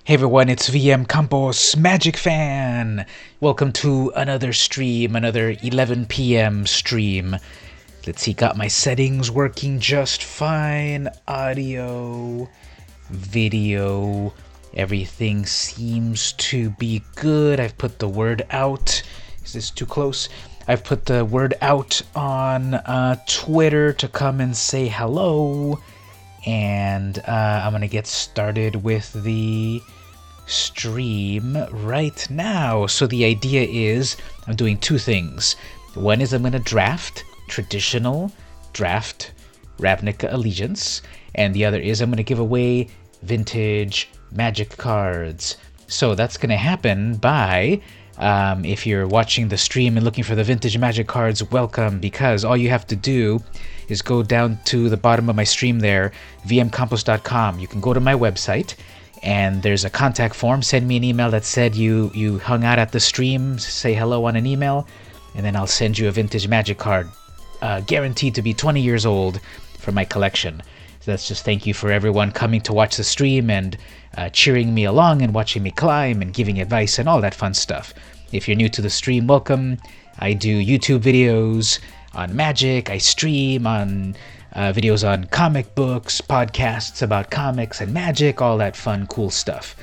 Hey everyone, it's VM Campos, Magic Fan! Welcome to another stream, another 11 p.m. stream. Let's see, got my settings working just fine. Audio, video, everything seems to be good. I've put the word out. Is this too close? I've put the word out on Twitter to come and say hello. And I'm going to get started with the stream right now. So the idea is I'm doing two things. One is I'm going to draft traditional draft Ravnica Allegiance, and the other is I'm going to give away vintage Magic cards. So that's going to happen by if you're watching the stream and looking for the vintage Magic cards, welcome, because all you have to do is go down to the bottom of my stream there, vmcampos.com. You can go to my website, and there's a contact form. Send me an email that said you hung out at the stream, say hello on an email, and then I'll send you a vintage Magic card, guaranteed to be 20 years old, for my collection. So that's just thank you for everyone coming to watch the stream and cheering me along and watching me climb and giving advice and all that fun stuff. If you're new to the stream, welcome. I do YouTube videos on Magic. I stream on videos on comic books, podcasts about comics and Magic, all that fun, cool stuff.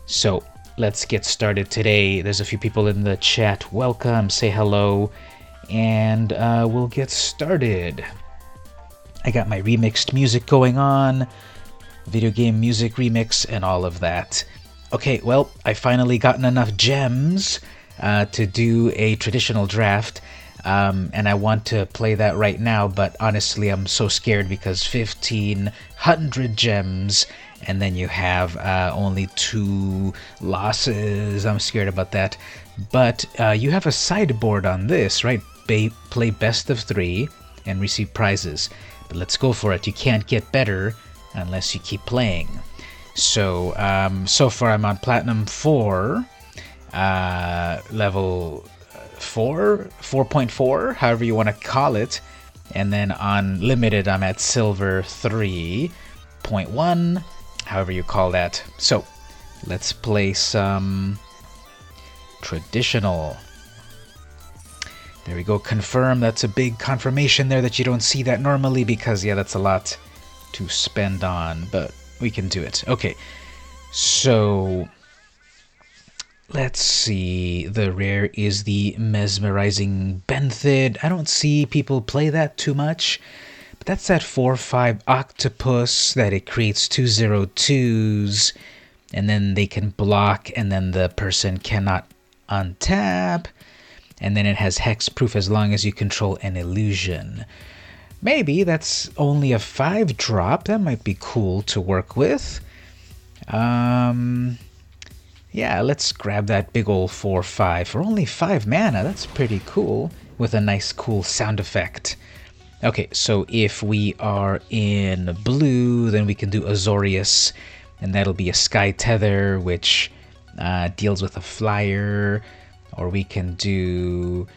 So let's get started today. There's a few people in the chat. Welcome, say hello, and we'll get started. I got my remixed music going on, video game music remix, and all of that. Okay, well, I finally gotten enough gems to do a traditional draft. And I want to play that right now, but honestly I'm so scared because 1,500 gems and then you have only 2 losses. I'm scared about that. But you have a sideboard on this, right? Play best of 3 and receive prizes. But let's go for it. You can't get better unless you keep playing. So, so far I'm on Platinum 4, level 4.4, however you want to call it, and then on Limited I'm at Silver 3.1, however you call that. So let's play some traditional. There we go, confirm. That's a big confirmation there that you don't see that normally because, yeah, that's a lot to spend on, but we can do it. Okay, so let's see. The rare is the Mesmerizing Benthid. I don't see people play that too much, but that's that 4/5 octopus that it creates 2/2s, and then they can block, and then the person cannot untap, and then it has hexproof as long as you control an illusion. Maybe that's only a 5-drop. That might be cool to work with. Yeah, let's grab that big ol' 4/5 for only 5 mana. That's pretty cool, with a nice cool sound effect. Okay, so if we are in blue, then we can do Azorius, and that'll be a Sky Tether, which deals with a flyer, or we can do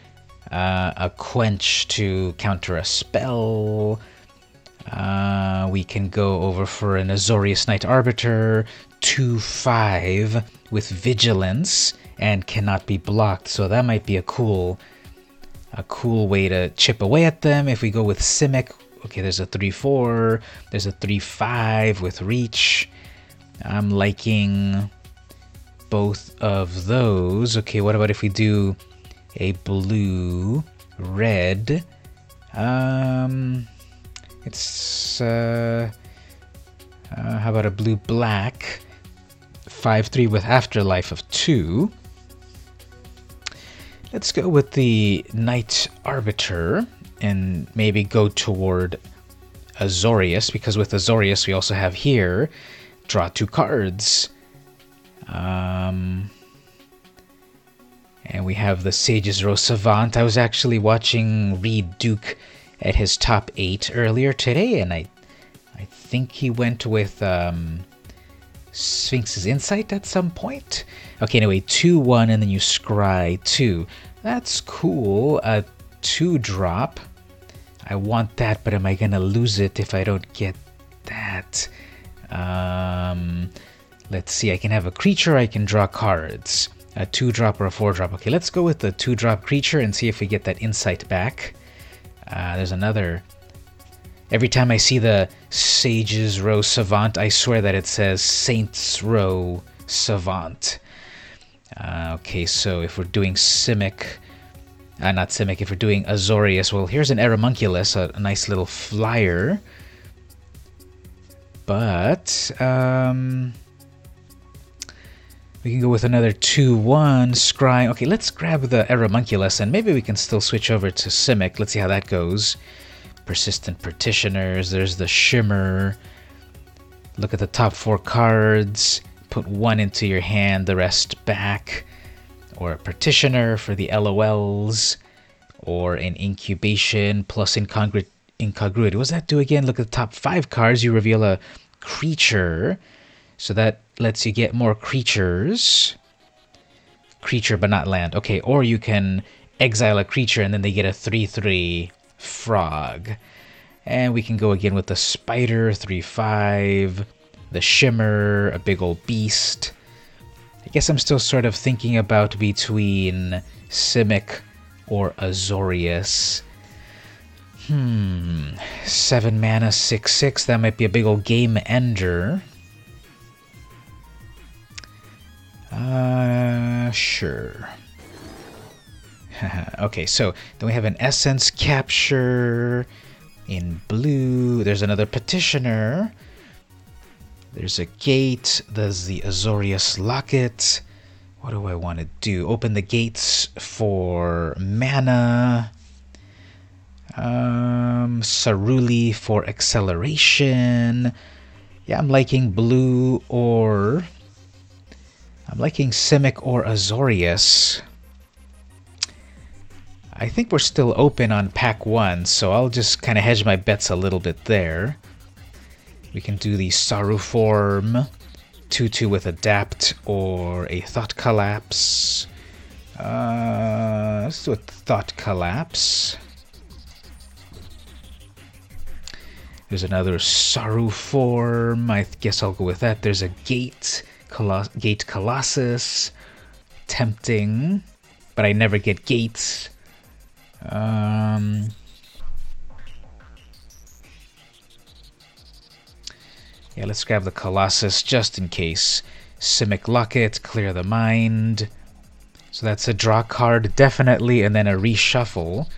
a Quench to counter a spell. We can go over for an Azorius Knight Arbiter, 2/5 with Vigilance and cannot be blocked. So that might be a cool way to chip away at them. If we go with Simic, okay, there's a 3/4, there's a 3/5 with Reach. I'm liking both of those. Okay, what about if we do a blue red? It's how about a blue black 5/3 with Afterlife of 2. Let's go with the Knight Arbiter, and maybe go toward Azorius, because with Azorius we also have here, draw 2 cards. And we have the Sage's Row Savant. I was actually watching Reed Duke at his top 8 earlier today, and I think he went with Sphinx's Insight at some point. Okay, anyway, 2-1, and then you scry 2. That's cool. A 2-drop. I want that, but am I gonna lose it if I don't get that? Let's see, I can have a creature, I can draw cards. A 2-drop or a 4-drop. Okay, let's go with the 2-drop creature and see if we get that insight back. There's another. Every time I see the Sage's Row Savant, I swear that it says Saints Row Savant. Okay, so if we're doing Simic, not Simic, if we're doing Azorius, well, here's an Eramunculus, a nice little flyer. But, we can go with another 2-1, Scry. Okay, let's grab the Eramunculus, and maybe we can still switch over to Simic. Let's see how that goes. Persistent Petitioners, there's the Shimmer. Look at the top 4 cards. Put 1 into your hand, the rest back. Or a Petitioner for the LOLs. Or an Incubation plus Incongruity. What does that do again? Look at the top 5 cards. You reveal a creature. So that lets you get more creatures. Creature but not land. Okay, or you can exile a creature and then they get a 3/3 frog. And we can go again with the Spider, 3/5. The Shimmer, a big old beast. I guess I'm still sort of thinking about between Simic or Azorius. 7 mana, 6/6. That might be a big old game ender. Sure. Okay, so then we have an Essence Capture in blue. There's another Petitioner. There's a Gate. There's the Azorius Locket. What do I want to do? Open the gates for mana. Saruli for acceleration. Yeah, I'm liking blue or... I'm liking Simic or Azorius. I think we're still open on pack 1, so I'll just kind of hedge my bets a little bit there. We can do the Saruform, 2/2 with Adapt, or a Thought Collapse. Let's do a Thought Collapse. There's another Saruform. I guess I'll go with that. There's a Gate. Gate Colossus. Tempting. But I never get gates. Yeah, let's grab the Colossus just in case. Simic Locket, Clear the Mind. So that's a draw card, definitely, and then a reshuffle.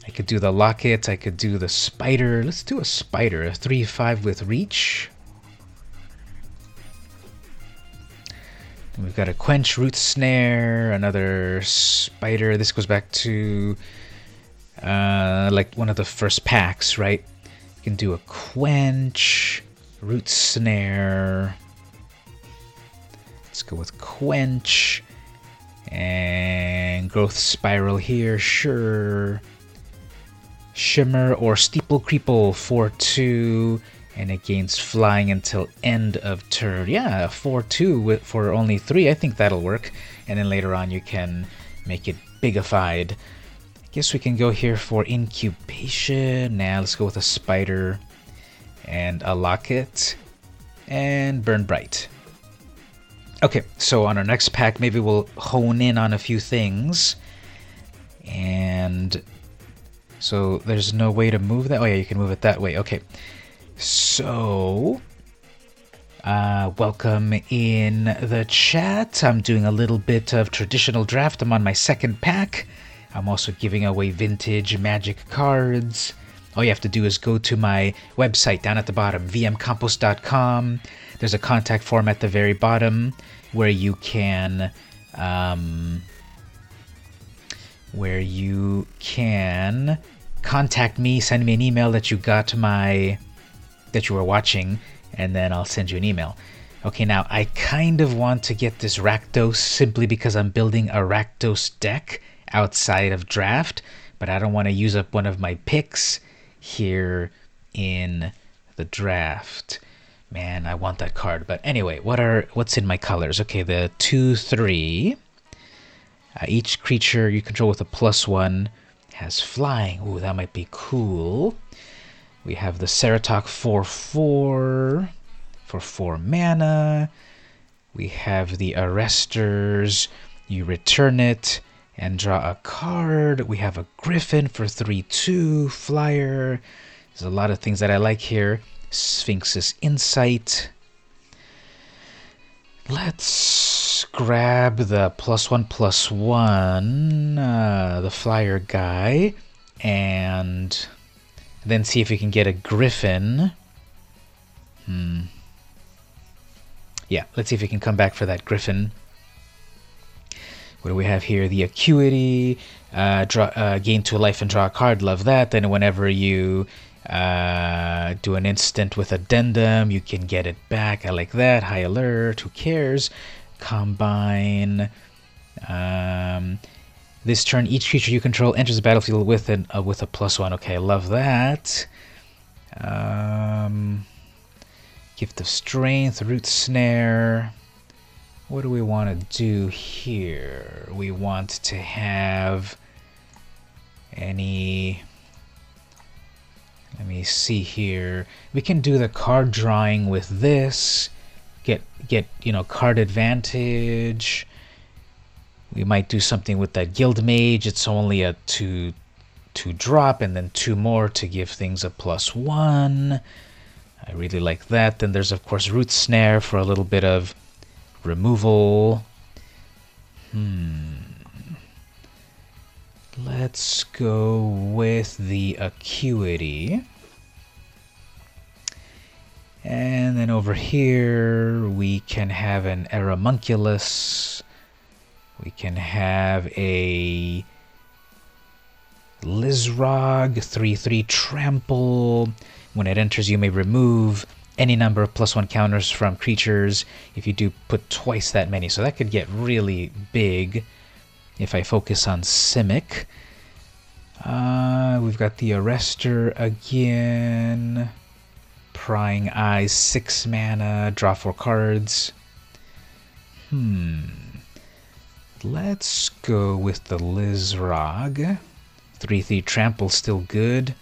I could do the Locket, I could do the Spider. Let's do a Spider, a 3/5 with Reach. And we've got a Quench, Root Snare, another Spider. This goes back to like one of the first packs, right? You can do a Quench, Root Snare. Let's go with Quench. And Growth Spiral here, sure. Shimmer or Steeple Creeple, 4/2. And it gains flying until end of turn. Yeah, 4/2 for only 3. I think that'll work. And then later on you can make it bigified. I guess we can go here for Incubation. Now let's go with a Spider and a Locket and Burn Bright. Okay, so on our next pack, maybe we'll hone in on a few things. And so there's no way to move that. Oh yeah, you can move it that way. Okay. So, welcome in the chat. I'm doing a little bit of traditional draft. I'm on my second pack. I'm also giving away vintage Magic cards. All you have to do is go to my website down at the bottom, vmcompost.com. There's a contact form at the very bottom where you can contact me, send me an email that you were watching, and then I'll send you an email. Okay, now I kind of want to get this Rakdos simply because I'm building a Rakdos deck outside of draft, but I don't want to use up one of my picks here in the draft. Man, I want that card. But anyway, what's in my colors? Okay, the 2/3. Each creature you control with a +1 has flying. Ooh, that might be cool. We have the Ceratok 4/4 for 4 mana. We have the Arresters. You return it and draw a card. We have a Griffin for 3/2 flyer. There's a lot of things that I like here. Sphinx's Insight. Let's grab the +1/+1, the flyer guy, and then see if we can get a Griffin. Yeah, let's see if we can come back for that Griffin. What do we have here? The Acuity, gain 2 life and draw a card. Love that. Then whenever you do an instant with Addendum, you can get it back. I like that. High Alert. Who cares? Combine. This turn, each creature you control enters the battlefield with a +1. Okay, I love that. Gift of Strength, Root Snare. What do we want to do here? We want to have any... Let me see here. We can do the card drawing with this. Get card advantage. We might do something with that Guild Mage. It's only a 2 drop and then 2 more to give things a +1. I really like that. Then there's of course Root Snare for a little bit of removal. Let's go with the Acuity. And then over here we can have an Eramunculus. We can have a Lizrog, 3/3 Trample. When it enters, you may remove any number of +1 counters from creatures. If you do, put twice that many. So that could get really big if I focus on Simic. We've got the Arrester again. Prying Eyes, 6 mana, draw 4 cards. Let's go with the Lizrog. 3/3 Trample, still good.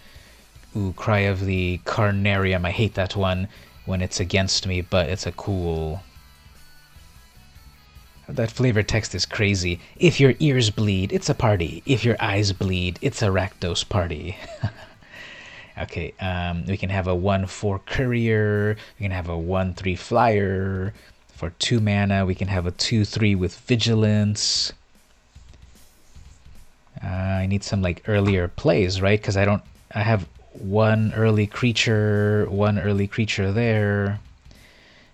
Ooh, Cry of the Carnarium. I hate that one when it's against me, but it's a cool... That flavor text is crazy. If your ears bleed, it's a party. If your eyes bleed, it's a Rakdos party. Okay, we can have a 1/4 Courier. We can have a 1/3 Flyer. For 2 mana, we can have a 2/3 with Vigilance. I need some like earlier plays, right? Because I have one early creature there.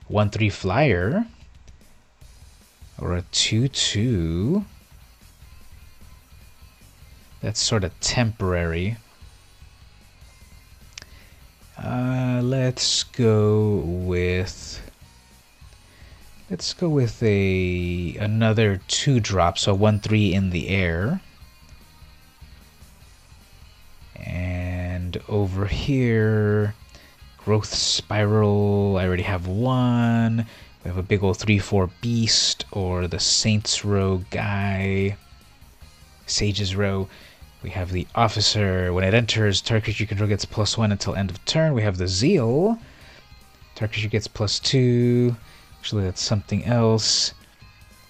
1/3 Flyer. Or a 2/2. That's sort of temporary. Let's go with another 2 drop, so 1/3 in the air. And over here, Growth Spiral, I already have 1. We have a big old 3/4 Beast, or the Saints Row guy. Sage's Row. We have the Officer. When it enters, target creature you control gets +1 until end of turn. We have the Zeal. Target creature gets +2. Actually, that's something else.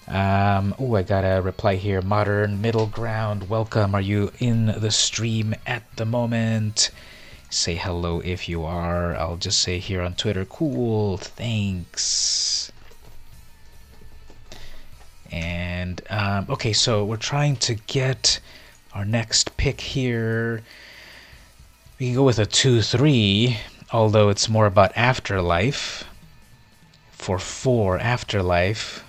I got a reply here. Modern Middle Ground, welcome. Are you in the stream at the moment? Say hello if you are. I'll just say here on Twitter, cool, thanks. And, okay, so we're trying to get our next pick here. We can go with a 2/3, although it's more about Afterlife. For 4 Afterlife.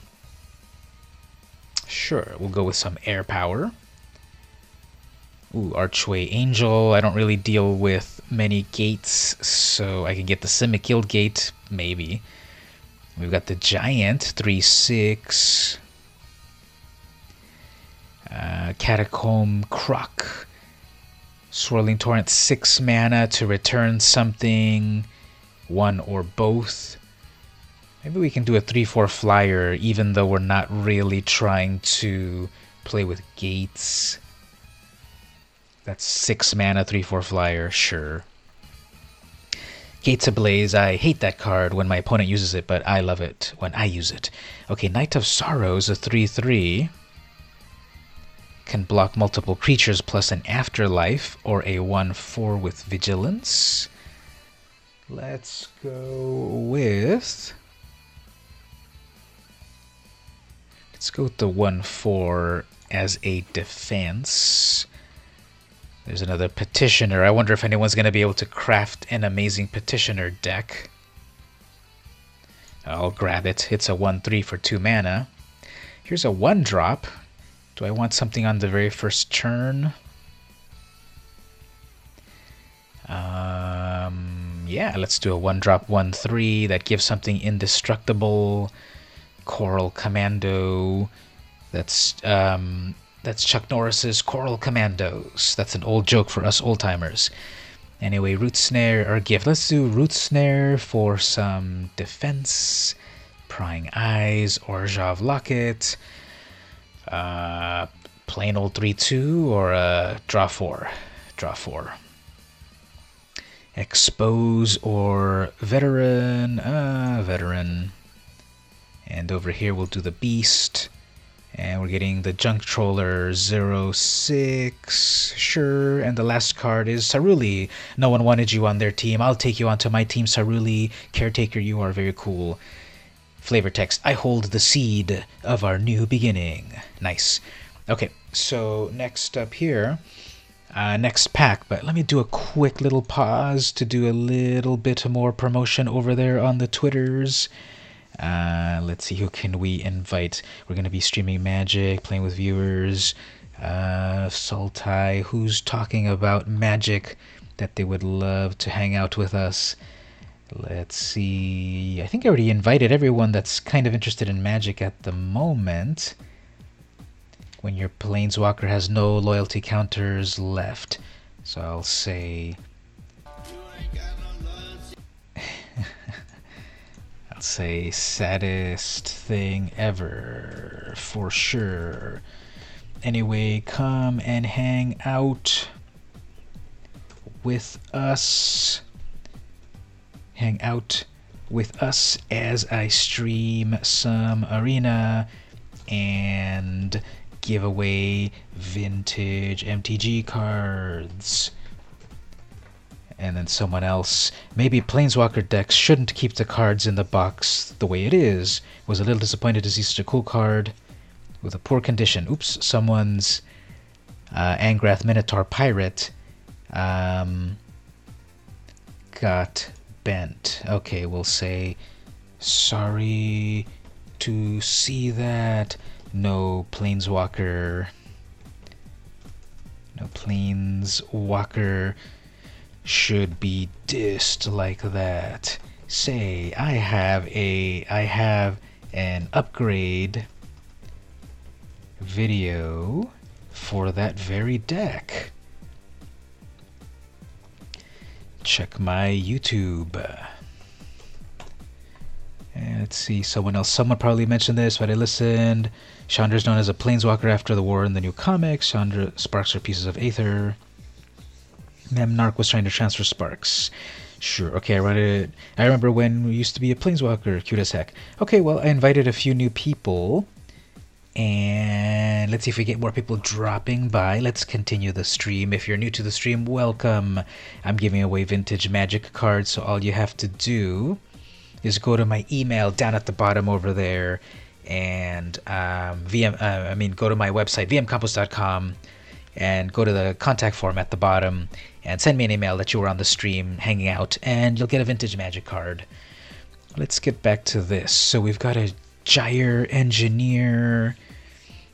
Sure, we'll go with some air power. Ooh, Archway Angel. I don't really deal with many gates, so I can get the Semi-Guild Gate, maybe. We've got the Giant, 3/6. Catacomb Croc. Swirling Torrent, 6 mana to return something, 1 or both. Maybe we can do a 3/4 flyer, even though we're not really trying to play with gates. That's 6 mana, 3/4 flyer, sure. Gates Ablaze, I hate that card when my opponent uses it, but I love it when I use it. Okay, Knight of Sorrows, a 3/3. Can block multiple creatures plus an Afterlife, or a 1/4 with Vigilance. Let's go with... Let's go with the 1/4 as a defense. There's another Petitioner. I wonder if anyone's going to be able to craft an amazing Petitioner deck. I'll grab it. It's a 1/3 for 2 mana. Here's a 1-drop. Do I want something on the very first turn? Yeah, let's do a 1-drop 1/3 that gives something indestructible. Coral Commando. That's Chuck Norris's Coral Commandos. That's an old joke for us old-timers. Anyway, Root Snare or Gift. Let's do Root Snare for some defense. Prying Eyes or Jav Locket. Plain old 3/2 or draw 4. Draw 4. Expose or Veteran. Veteran. And over here we'll do the Beast. And we're getting the Junk Troller 0/6. Sure. And the last card is Saruli. No one wanted you on their team. I'll take you onto my team, Saruli. Caretaker, you are very cool. Flavor text, I hold the seed of our new beginning. Nice. Okay, so next up here, next pack, but let me do a quick little pause to do a little bit more promotion over there on the Twitters. Let's see, who can we invite? We're going to be streaming Magic, playing with viewers. Sultai, who's talking about Magic that they would love to hang out with us. Let's see. I think I already invited everyone that's kind of interested in Magic at the moment. When your Planeswalker has no loyalty counters left. So I'll say... I'll say saddest thing ever, for sure. Anyway, come and hang out with us. Hang out with us as I stream some Arena and give away vintage MTG cards. And then someone else, maybe Planeswalker decks shouldn't keep the cards in the box the way it is. Was a little disappointed to see such a cool card with a poor condition. Oops, someone's Angrath Minotaur Pirate got bent. Okay, we'll say sorry to see that. No Planeswalker. No Planeswalker should be dissed like that. Say, I have an upgrade video for that very deck. Check my YouTube. And let's see, someone probably mentioned this, but I listened. Chandra's known as a Planeswalker after the war in the new comics. Chandra sparks are pieces of Aether. Memnarch was trying to transfer sparks. Sure, okay, I read it. I remember when we used to be a Planeswalker, cute as heck. Okay, well, I invited a few new people. And let's see if we get more people dropping by. Let's continue the stream. If you're new to the stream, welcome. I'm giving away vintage Magic cards, so all you have to do is go to my email down at the bottom over there, and go to my website, vmcampos.com, and go to the contact form at the bottom, and send me an email that you were on the stream hanging out, and you'll get a vintage Magic card. Let's get back to this. So we've got a Gyre Engineer.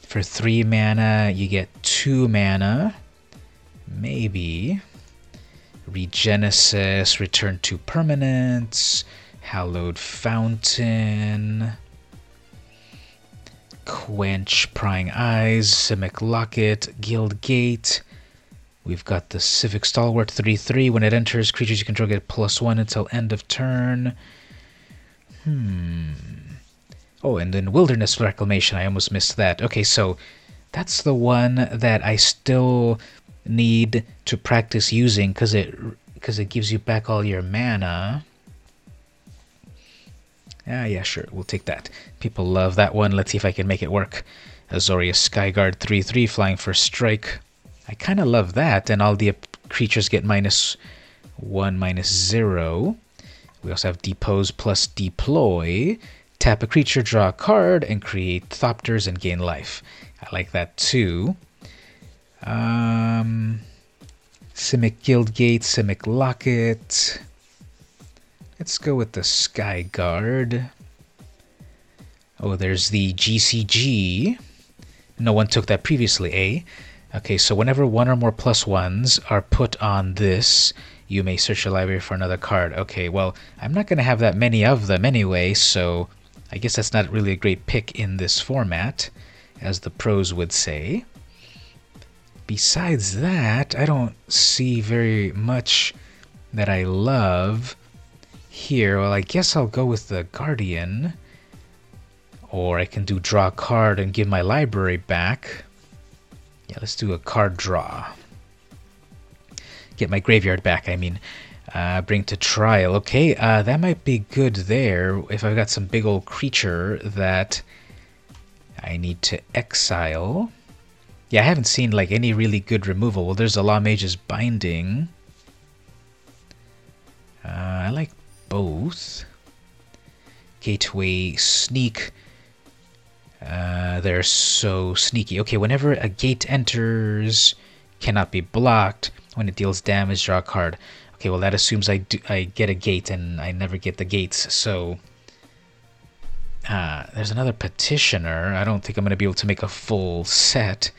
For 3 mana, you get 2 mana. maybe Regenesis, Return to Permanence, Hallowed Fountain, Quench, Prying Eyes, Simic Locket, Guild Gate. We've got the Civic Stalwart 3/3. When it enters, creatures you control get +1 until end of turn. Oh, and then Wilderness Reclamation. I almost missed that. Okay, so that's the one that I still need to practice using because it gives you back all your mana. Yeah, sure. We'll take that. People love that one. Let's see if I can make it work. Azorius Skyguard 3/3, flying for strike. I kind of love that, and all the creatures get -1, -0. We also have Depose plus Deploy. Tap a creature, draw a card, and create Thopters and gain life. I like that too. Simic Guildgate, Simic Locket. Let's go with the Skyguard. Oh, there's the GCG. No one took that previously, eh? Okay, so whenever one or more +1s are put on this, you may search your library for another card. Okay, well, I'm not going to have that many of them anyway, so I guess that's not really a great pick in this format, as the pros would say. Besides that, I don't see very much that I love here. Well, I guess I'll go with the Guardian. Or I can do draw a card and give my library back. Yeah, let's do a card draw. Get my graveyard back, I mean. Bring to trial. Okay, that might be good there if I've got some big old creature that I need to exile. Yeah, I haven't seen like any really good removal. Well, there's a Law Mage's Binding. I like both. Gateway Sneak. They're so sneaky. Okay, whenever a gate enters, cannot be blocked. When it deals damage, draw a card. Okay, well that assumes I get a gate, and I never get the gates. So there's another Petitioner. I don't think I'm going to be able to make a full set.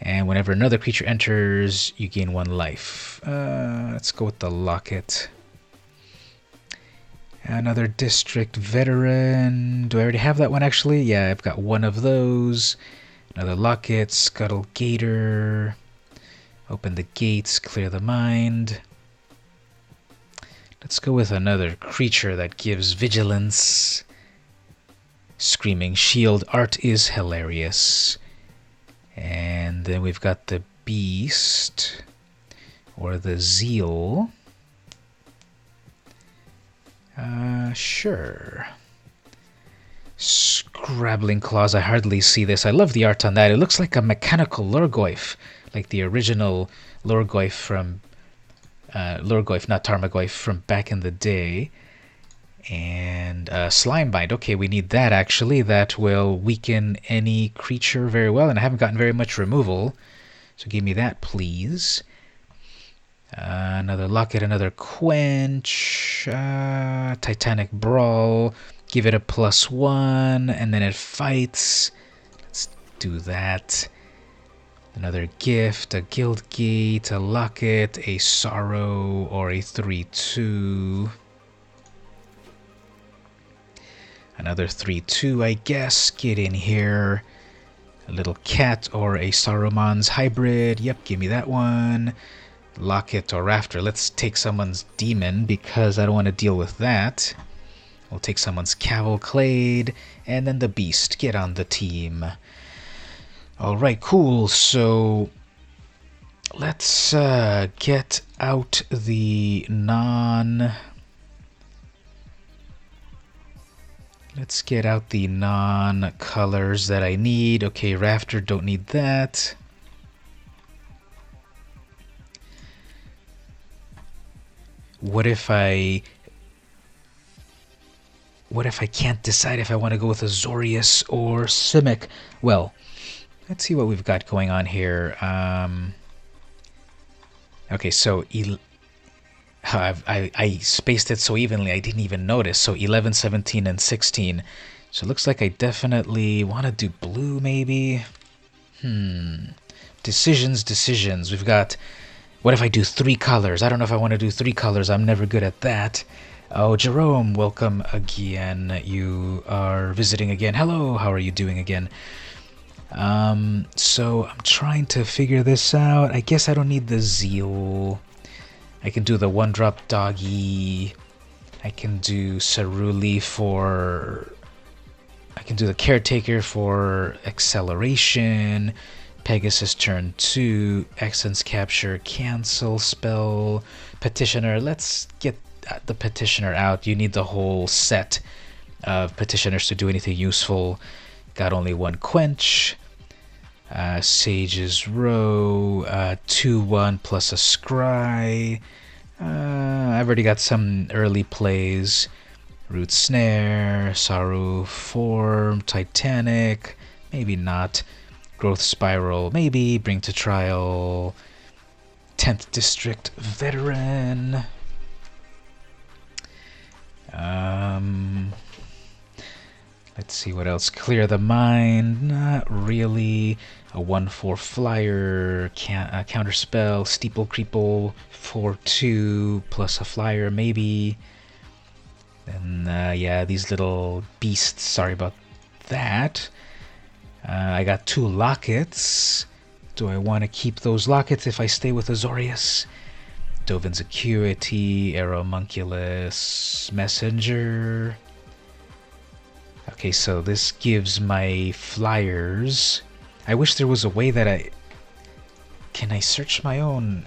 And whenever another creature enters, you gain 1 life. Let's go with the Locket. Another District Veteran. Do I already have that one, actually? Yeah, I've got one of those. Another Locket, Scuttle Gator. Open the gates, clear the mind. Let's go with another creature that gives vigilance. Screaming Shield. Art is hilarious. And then we've got the Beast. Or the Zeal. Sure. Scrabbling Claws, I hardly see this. I love the art on that. It looks like a mechanical Lurgoyf, like the original Lurgoyf from Lurgoyf, not Tarmogoyf, from back in the day. And Slimebind. Okay, we need that actually. That will weaken any creature very well, and I haven't gotten very much removal, so give me that, please. Another Locket, another Quench, Titanic Brawl, give it a +1, and then it fights. Let's do that. Another Gift, a Guild Gate, a Locket, a Sorrow, or a 3/2. Another 3/2, I guess. Get in here. A little Cat or a Saruman's Hybrid. Yep, give me that one. Locket or Rafter. Let's take someone's Demon because I don't want to deal with that. We'll take someone's Cavalcade, and then the Beast. Get on the team. Alright, cool. So let's get out the Let's get out the non-colors that I need. Okay, Rafter, don't need that. What if I can't decide if I want to go with Azorius or Simic? Well, let's see what we've got going on here. Okay, so I spaced it so evenly I didn't even notice. So 11, 17, and 16. So it looks like I definitely want to do blue, maybe. Decisions. We've got What if I do 3 colors? I don't know if I want to do 3 colors. I'm never good at that. Oh, Jerome, welcome again. You are visiting again. Hello, how are you doing again? So I'm trying to figure this out. I guess I don't need the zeal. I can do the 1-drop doggy. I can do Ceruli for... I can do the caretaker for acceleration. Pegasus turn 2. Essence capture, cancel spell. Petitioner, let's get the petitioner out. You need the whole set of petitioners to do anything useful. Got only 1 quench. Sage's Row, 2-1 plus a scry. I've already got some early plays. Root Snare, Saru Form, Titanic, maybe not. Growth Spiral, maybe. Bring to Trial. 10th District Veteran. Let's see what else. Clear the Mind, not really. A 1/4 flyer, counterspell, Steeple Creeple, 4/2 plus a flyer, maybe. And yeah, these little beasts. Sorry about that. I got 2 lockets. Do I want to keep those lockets if I stay with Azorius? Dovin's Acuity, Aeromunculus, Messenger. Okay, so this gives my flyers. I wish there was a way that I... Can I search my own?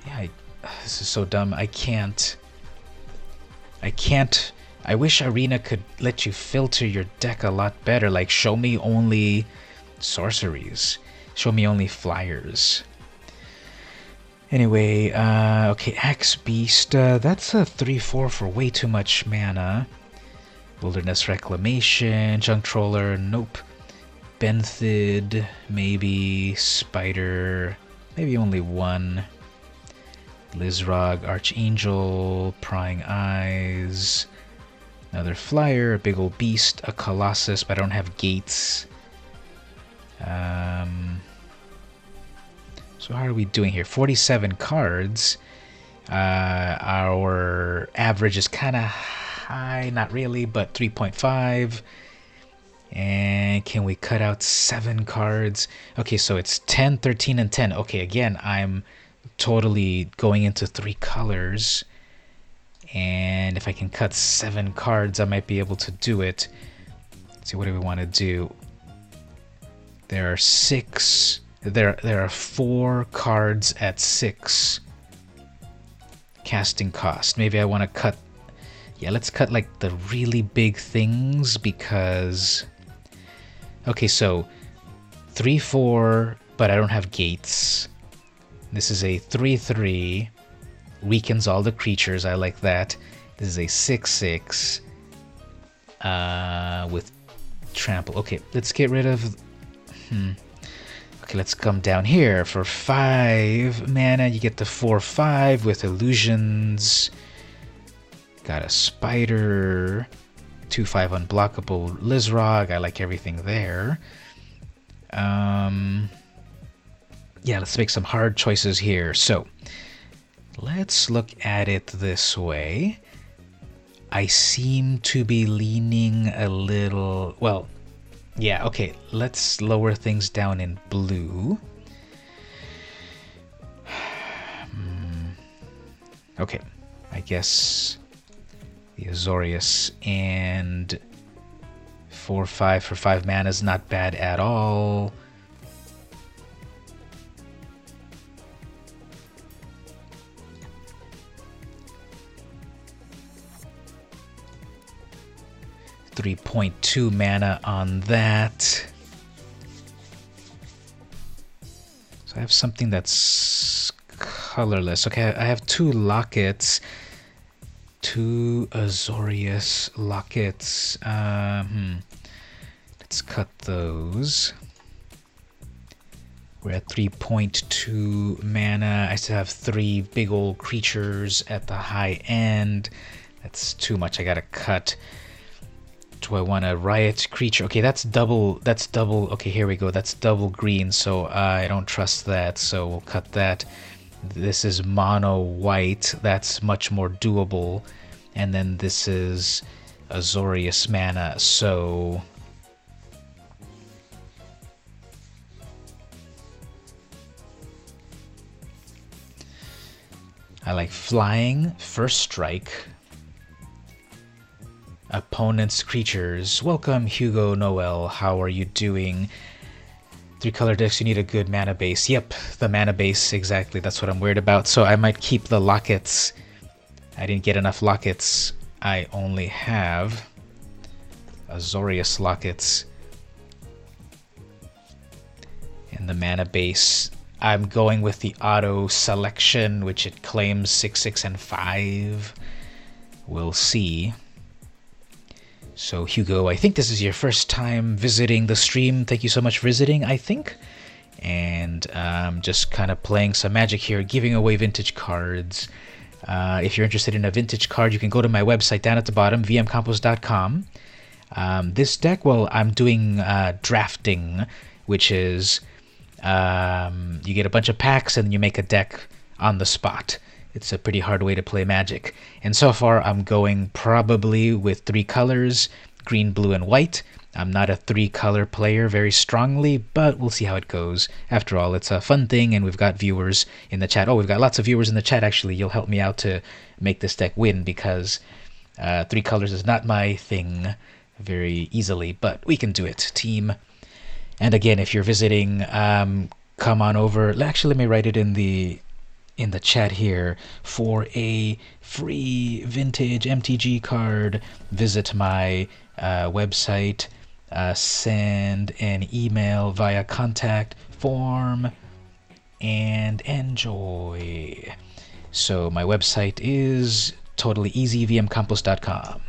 Yeah, this is so dumb. I can't. I wish Arena could let you filter your deck a lot better. Like, show me only sorceries. Show me only flyers. Anyway, okay, Axe Beast. That's a 3/4 for way too much mana. Wilderness Reclamation, Junk Troller, nope. Benthid, maybe. Spider, maybe only 1. Lizrog, Archangel, Prying Eyes, another flyer, a big old beast, a Colossus, but I don't have gates. So how are we doing here? 47 cards. Our average is kind of high, not really, but 3.5. And can we cut out 7 cards? Okay, so it's 10, 13, and 10. Okay, again, I'm totally going into 3 colors. And if I can cut 7 cards, I might be able to do it. Let's see, what do we want to do? There are 6. There are 4 cards at 6 casting cost. Maybe I want to cut... Yeah, let's cut like the really big things because... Okay, so 3/4, but I don't have gates. This is a 3/3. Weakens all the creatures. I like that. This is a 6/6 with trample. Okay, let's get rid of... Okay, let's come down here. For 5 mana, you get the 4/5 with illusions. Got a spider. 2/5 unblockable Lizrog. I like everything there. Yeah, let's make some hard choices here. So, let's look at it this way. I seem to be leaning a little... Well, yeah, okay. Let's lower things down in blue. Okay, I guess the Azorius and 4/5 for 5 mana is not bad at all. $3.2 mana on that. So I have something that's colorless. Okay, I have 2 lockets. 2 Azorius lockets. Let's cut those. We're at 3.2 mana. I still have 3 big old creatures at the high end. That's too much. I gotta cut. Do I want a riot creature? Okay, that's double. That's double. Okay, here we go. That's double green, so I don't trust that. So we'll cut that. This is mono white. That's much more doable. And then this is Azorius mana. So I like flying, first strike. Opponent's creatures. Welcome, Hugo Noel. How are you doing? 3-color decks, you need a good mana base. Yep, the mana base, exactly. That's what I'm worried about. So I might keep the lockets. I didn't get enough lockets. I only have Azorius lockets. And the mana base, I'm going with the auto selection, which it claims 6, 6, and 5. We'll see. So Hugo, I think this is your first time visiting the stream. Thank you so much for visiting, I think. And just kind of playing some Magic here, giving away vintage cards. If you're interested in a vintage card, you can go to my website down at the bottom, vmcampos.com. This deck, well, I'm doing drafting, which is you get a bunch of packs and you make a deck on the spot. It's a pretty hard way to play Magic. And so far, I'm going probably with 3 colors, green, blue, and white. I'm not a 3-color player very strongly, but we'll see how it goes. After all, it's a fun thing, and we've got viewers in the chat. Oh, we've got lots of viewers in the chat, actually. You'll help me out to make this deck win, because 3 colors is not my thing very easily, but we can do it, team. And again, if you're visiting, come on over. Actually, let me write it in the chat here. For a free vintage MTG card, visit my website, send an email via contact form, and enjoy. So my website is totally easy, vmcampos.com.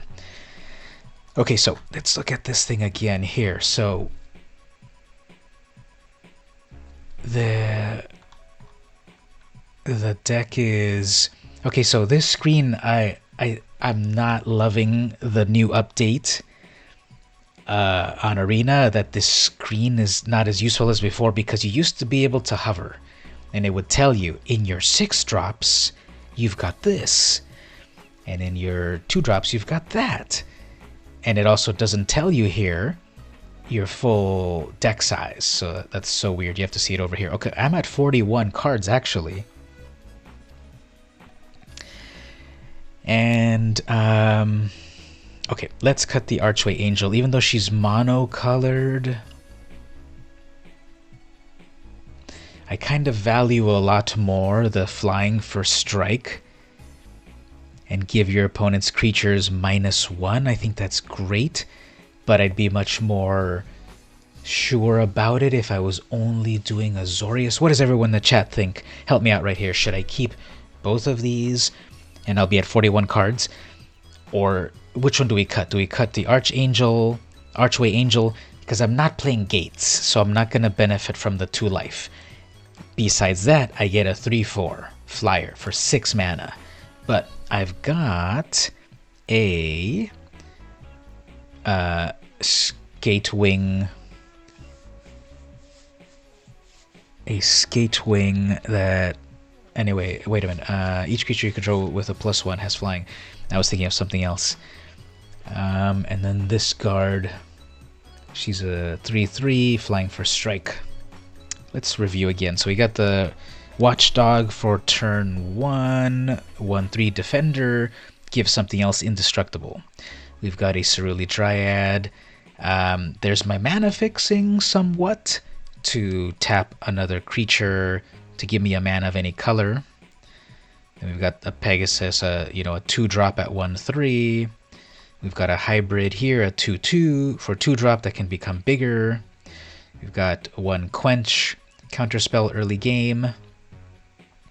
Okay, so let's look at this thing again here. So the deck is okay. So this screen, I'm not loving the new update on Arena, that this screen is not as useful as before, because you used to be able to hover and it would tell you in your 6 drops you've got this, and in your 2 drops you've got that, and it also doesn't tell you here your full deck size. So that's so weird. You have to see it over here. Okay, I'm at 41 cards actually. And okay, let's cut the Archway Angel. Even though she's mono-colored, I kind of value a lot more the flying first strike and give your opponent's creatures -1. I think that's great, but I'd be much more sure about it if I was only doing Azorius. What does everyone in the chat think? Help me out right here. Should I keep both of these and I'll be at 41 cards? Or which one do we cut? Do we cut the Archway Angel? Because I'm not playing Gates, so I'm not going to benefit from the 2 life. Besides that, I get a 3/4 flyer for 6 mana. But I've got a Skatewing. A Skatewing that... Anyway, wait a minute. Each creature you control with a +1 has flying. I was thinking of something else. And then this guard, she's a 3/3, flying for strike. Let's review again. So we got the Watchdog for turn 1, 1/3 defender, give something else indestructible. We've got a Cerulean Dryad. There's my mana fixing somewhat to tap another creature to give me a mana of any color. Then we've got a Pegasus, a 2-drop at 1/3. We've got a hybrid here, a 2/2 for 2-drop that can become bigger. We've got 1 Quench, counterspell early game.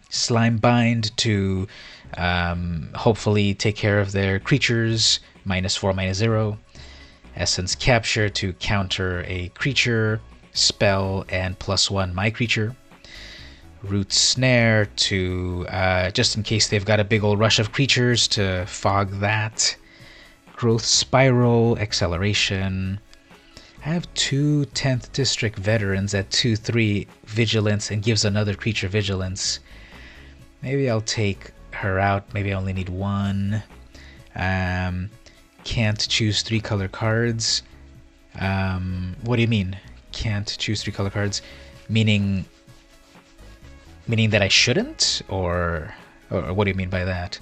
Slimebind to hopefully take care of their creatures, -4, -0. Essence Capture to counter a creature, spell, and +1 my creature. Root Snare to, just in case they've got a big old rush of creatures, to fog that. Growth Spiral, Acceleration. I have 2 10th District Veterans at 2-3 Vigilance and gives another creature Vigilance. Maybe I'll take her out. Maybe I only need 1. Can't choose 3 color cards. What do you mean? Can't choose 3 color cards? Meaning that I shouldn't? Or what do you mean by that?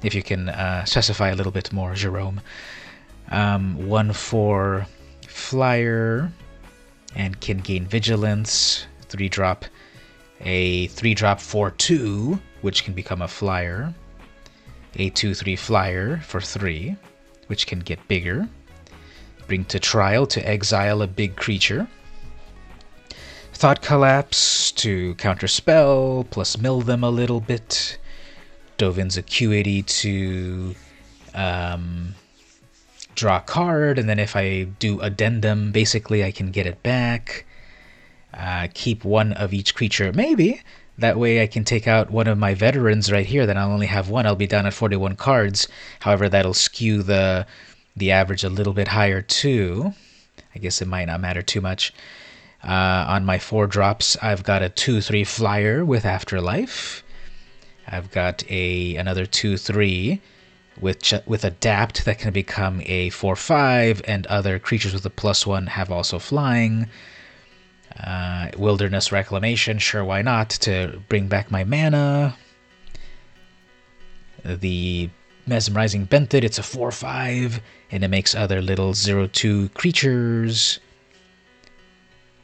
If you can specify a little bit more, Jerome. 1/4 flyer and can gain Vigilance. 3-drop. A 3-drop 4/2, which can become a flyer. A 2/3 flyer for 3, which can get bigger. Bring to trial to exile a big creature. Thought Collapse to counterspell, plus mill them a little bit. Dovin's Acuity to draw a card, and then if I do Addendum, basically I can get it back. Keep 1 of each creature, maybe. That way I can take out one of my veterans right here, then I'll only have 1. I'll be down at 41 cards. However, that'll skew the average a little bit higher too. I guess it might not matter too much. On my 4 drops, I've got a 2/3 flyer with Afterlife. I've got another 2/3 with Adapt that can become a 4/5, and other creatures with a +1 have also flying. Wilderness Reclamation, sure, why not, to bring back my mana. The Mesmerizing Benthid, it's a 4/5, and it makes other little 0/2 creatures.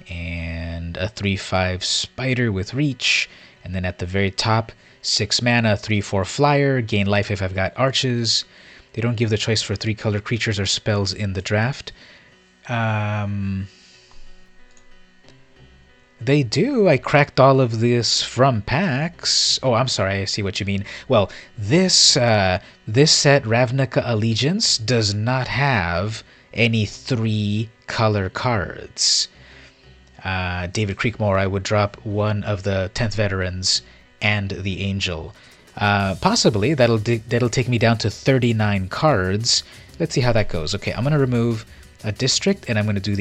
And a 3/5 Spider with Reach. And then at the very top, 6 mana, 3/4 flyer, gain life if I've got arches. They don't give the choice for 3 color creatures or spells in the draft. They do. I cracked all of this from packs. Oh, I'm sorry. I see what you mean. Well, this set, Ravnica Allegiance, does not have any 3 color cards. David Creekmore, I would drop 1 of the 10th Veterans and the Angel. Possibly. That'll take me down to 39 cards. Let's see how that goes. Okay, I'm going to remove a district, and I'm going to do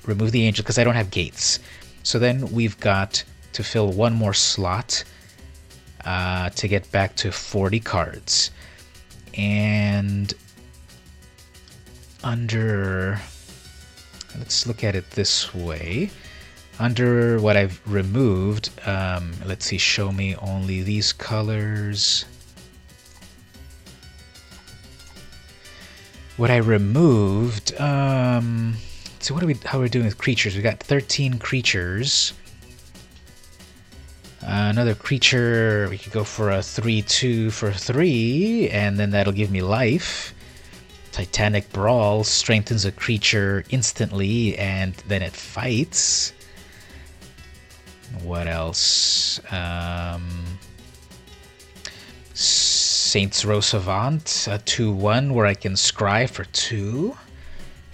remove the Angel because I don't have gates. So then we've got to fill 1 more slot to get back to 40 cards. And let's look at it this way. Under what I've removed, let's see, show me only these colors. What I removed, so how are we doing with creatures? We got 13 creatures. Another creature, we could go for a 3/2 for 3, and then that'll give me life. Titanic Brawl strengthens a creature instantly, and then it fights. What else? Saints Row Savant, a 2/1 where I can scry for 2.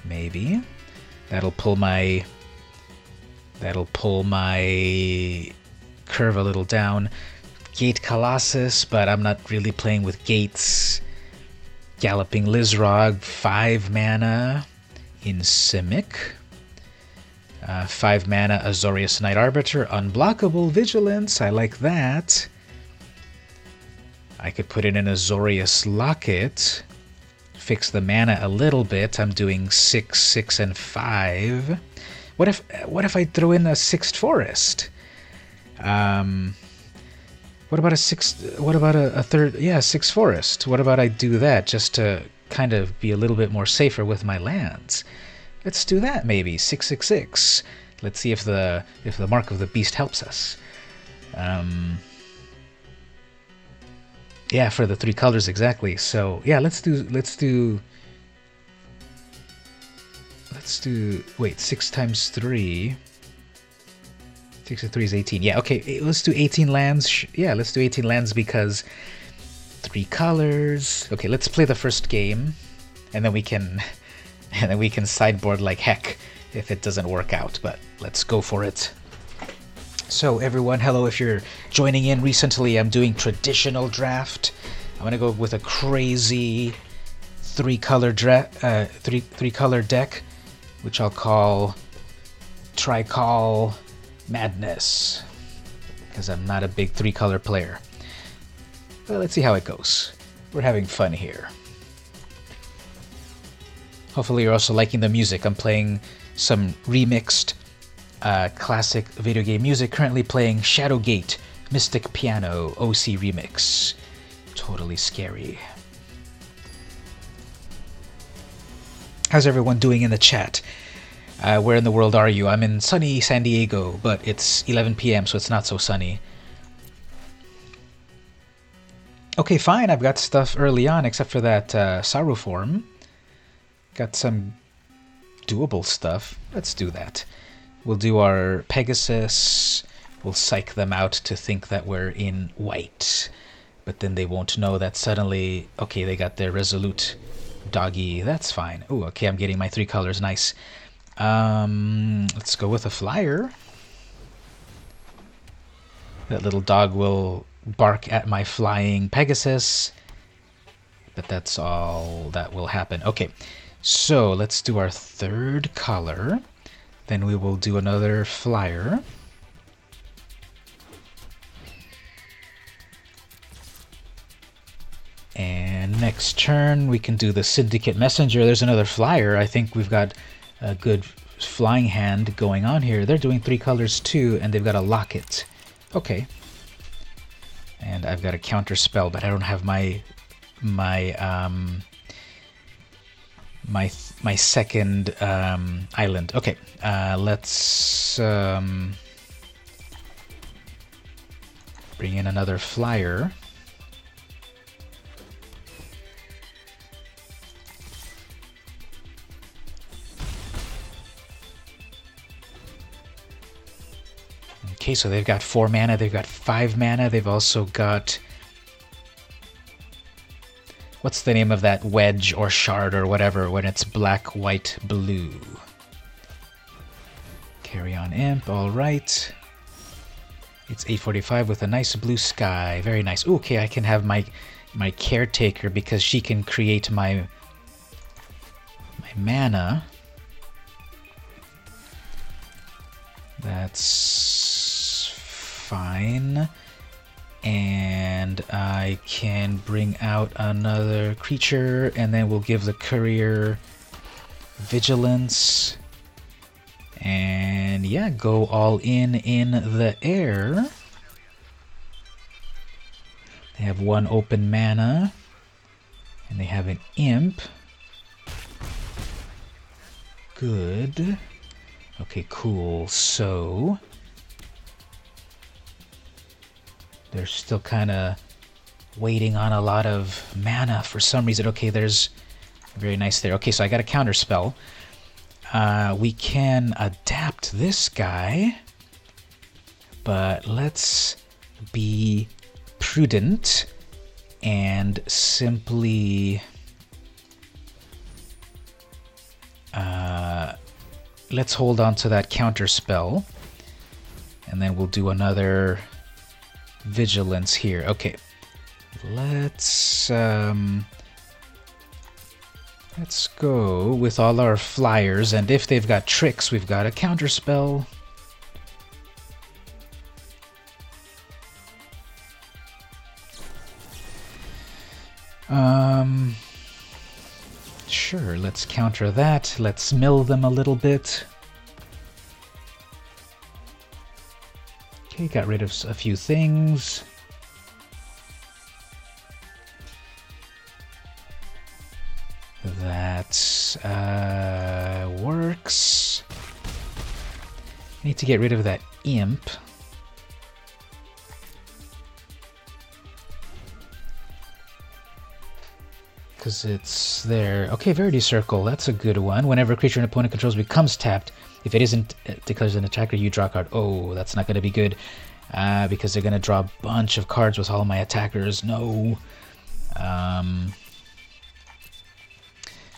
Maybe. That'll pull my curve a little down. Gate Colossus, but I'm not really playing with gates. Galloping Lizrog, 5 mana in Simic. 5 mana Azorius Knight Arbiter, unblockable Vigilance, I like that. I could put in an Azorius Locket, fix the mana a little bit. I'm doing 6, 6, and 5. What if I throw in a 6th Forest? What about a 3rd? Yeah, 6th Forest. What about I do that just to kind of be a little bit more safer with my lands? Let's do that maybe. 666. Let's see if the Mark of the Beast helps us. Yeah, for the 3 colors exactly. So yeah, let's do. Wait, 6 times 3. 6 and 3 is 18. Yeah, okay. Let's do 18 lands. Yeah, let's do 18 lands because 3 colors. Okay, let's play the first game, and then we can sideboard like heck if it doesn't work out. But let's go for it. So everyone, hello. If you're joining in recently, I'm doing traditional draft. I'm gonna go with a crazy three-color three-color deck, which I'll call Tricol Madness, because I'm not a big three-color player. But let's see how it goes. We're having fun here. Hopefully you're also liking the music. I'm playing some remixed classic video game music. Currently playing Shadowgate Mystic Piano OC Remix. Totally scary. How's everyone doing in the chat? Where in the world are you? I'm in sunny San Diego, but it's 11 p.m., so it's not so sunny. Okay, fine. I've got stuff early on, except for that Saru form. Got some doable stuff. Let's do that. We'll do our Pegasus. We'll psych them out to think that we're in white. But then they won't know that suddenly, okay, they got their Resolute doggy. That's fine. Oh, okay, I'm getting my three colors. Nice. Let's go with a flyer. That little dog will bark at my flying Pegasus. But that's all that will happen. Okay, so let's do our third color. Then we will do another flyer. And next turn, we can do the Syndicate Messenger. There's another flyer. I think we've got a good flying hand going on here. They're doing three colors too, and they've got a Locket. Okay. And I've got a counter spell, but I don't have my second island. Okay, let's bring in another flyer. Okay, so they've got 4 mana, they've got 5 mana, they've also got... What's the name of that wedge or shard or whatever when it's black, white, blue? Carry on Imp, alright. It's 8:45 with a nice blue sky, very nice. Ooh, okay, I can have my Caretaker because she can create my mana. That's fine. And I can bring out another creature, and then we'll give the Courier Vigilance. And yeah, go all in the air. They have 1 open mana, and they have an Imp. Good. Okay, cool. So they're still kind of waiting on a lot of mana for some reason. Okay, there's very nice there. Okay, so I got a counter spell. We can adapt this guy, but let's be prudent and simply let's hold on to that counter spell, and then we'll do another Vigilance here. Okay, let's go with all our flyers, and if they've got tricks, we've got a counter spell. Sure, let's counter that. Let's mill them a little bit. Okay, got rid of a few things. That works. Need to get rid of that Imp. Because it's there. Okay, Verity Circle, that's a good one. Whenever a creature an opponent controls becomes tapped, if it isn't, it declares an attacker, you draw a card. Oh, that's not going to be good. Because they're going to draw a bunch of cards with all my attackers. No.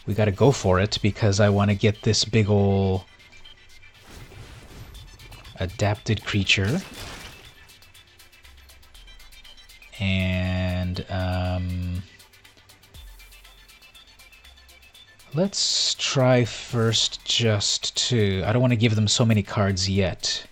We got to go for it because I want to get this big ol' adapted creature. And Let's try first just to... I don't want to give them so many cards yet.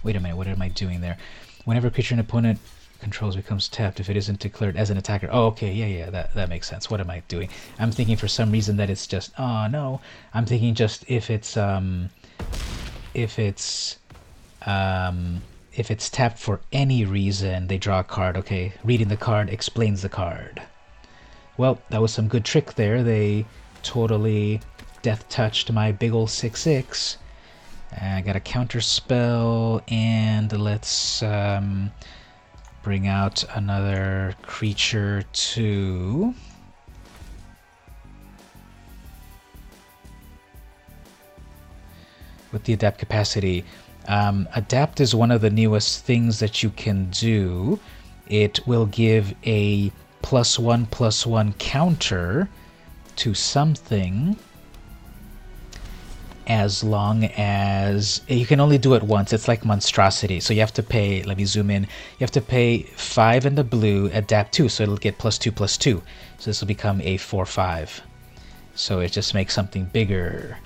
Wait a minute, what am I doing there? Whenever a creature an opponent controls becomes tapped if it isn't declared as an attacker. Oh, okay, yeah, that makes sense. What am I doing? I'm thinking for some reason that it's just... Oh, no. I'm thinking just if it's tapped for any reason, they draw a card. Okay, reading the card explains the card. Well, that was some good trick there. They totally death touched my big ol' 6/6. I got a counter spell, and let's bring out another creature too. With the adapt capacity. Adapt is one of the newest things that you can do. It will give a +1/+1 counter to something as long as... You can only do it once. It's like monstrosity. So you have to pay... Let me zoom in. You have to pay 5 in the blue, adapt 2, so it'll get +2/+2. So this will become a 4/5. So it just makes something bigger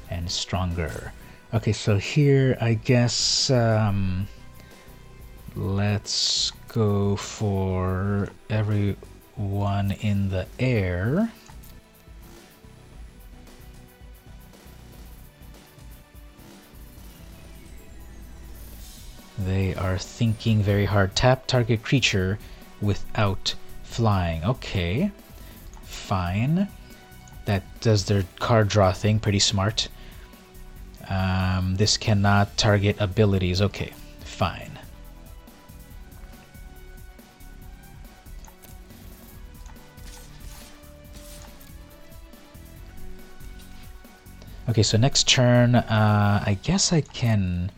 and stronger. Okay, so here, I guess, let's go for everyone in the air. They are thinking very hard. Tap target creature without flying. Okay, fine. That does their card draw thing, pretty smart. This cannot target abilities. Okay, fine. Okay, so next turn, I guess I can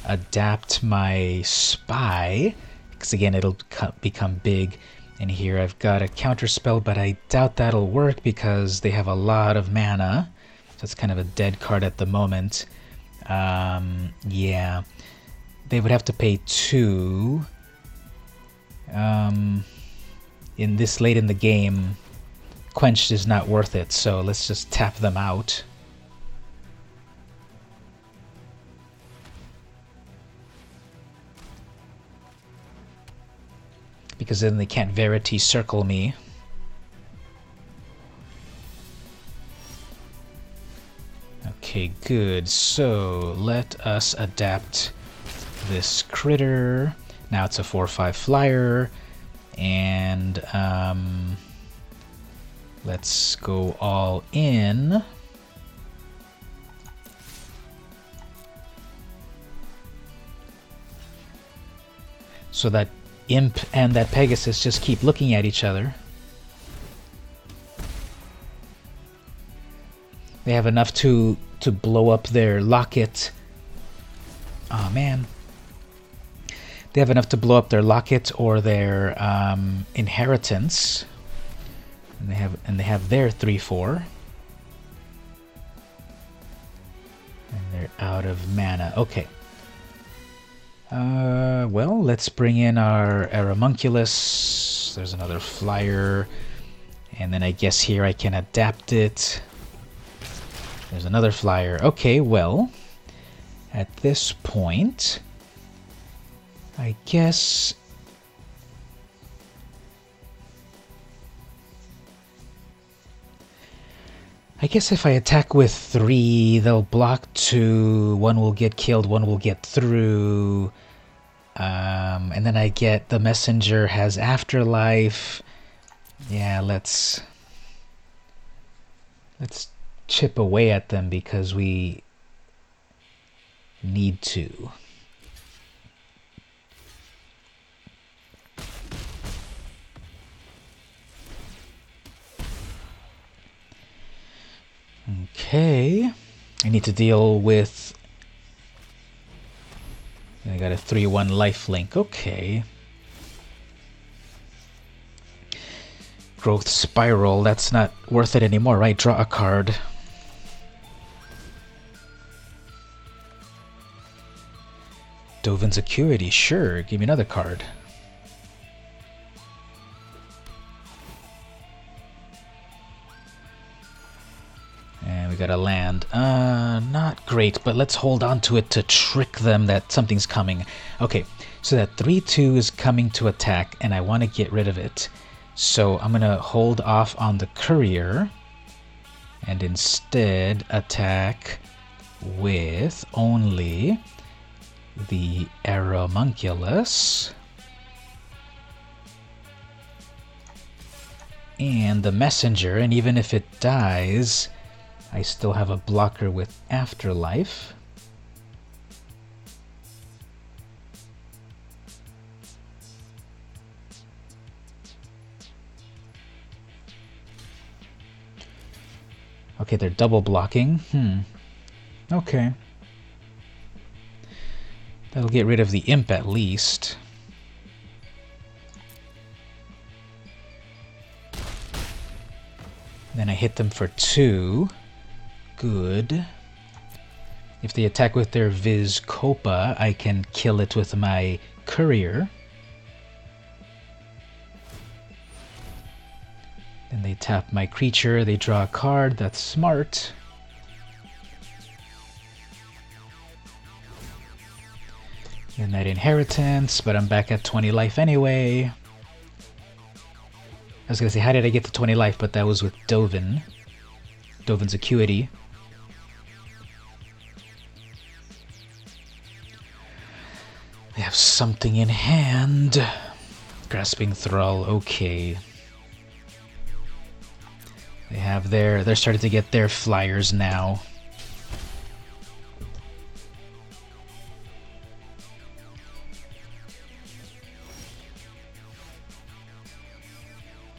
adapt my spy, because again, it'll become big. And here I've got a counter spell, but I doubt that'll work because they have a lot of mana. So it's kind of a dead card at the moment. Yeah. They would have to pay 2. In this late in the game, Quenched is not worth it, so let's just tap them out. Because then they can't Verity Circle me. Okay, good. So let us adapt this critter. Now it's a 4/5 flyer. And let's go all in. So that Imp and that Pegasus just keep looking at each other. They have enough to blow up their locket. Oh man. They have enough to blow up their locket or their inheritance. And they have their 3/4. And they're out of mana. Okay. Well, let's bring in our Homunculus. There's another flyer. And then I guess here I can adapt it. There's another flyer. Okay, well, at this point, I guess... if I attack with 3, they'll block 2, 1 will get killed, 1 will get through, and then I get the messenger has afterlife. Yeah, let's chip away at them because we need to. Okay, I need to deal with... I got a 3/1 lifelink. Okay. Growth Spiral, that's not worth it anymore, right? Draw a card. Dovin's Acuity, sure, give me another card. we got a land. Not great, but let's hold on to it to trick them that something's coming. Okay, so that 3-2 is coming to attack, and I want to get rid of it. So I'm going to hold off on the courier, and instead attack with only the Aeromunculus and the messenger, and even if it dies, I still have a blocker with Afterlife. Okay, they're double blocking. Okay. That'll get rid of the imp at least. Then I hit them for 2. Good. If they attack with their Vizkopa, I can kill it with my courier. Then they tap my creature, they draw a card. That's smart. Then that inheritance, but I'm back at 20 life anyway. I was gonna say, how did I get to 20 life? But that was with Dovin. Dovin's Acuity. They have something in hand. Grasping Thrall, okay. They have they're starting to get their flyers now.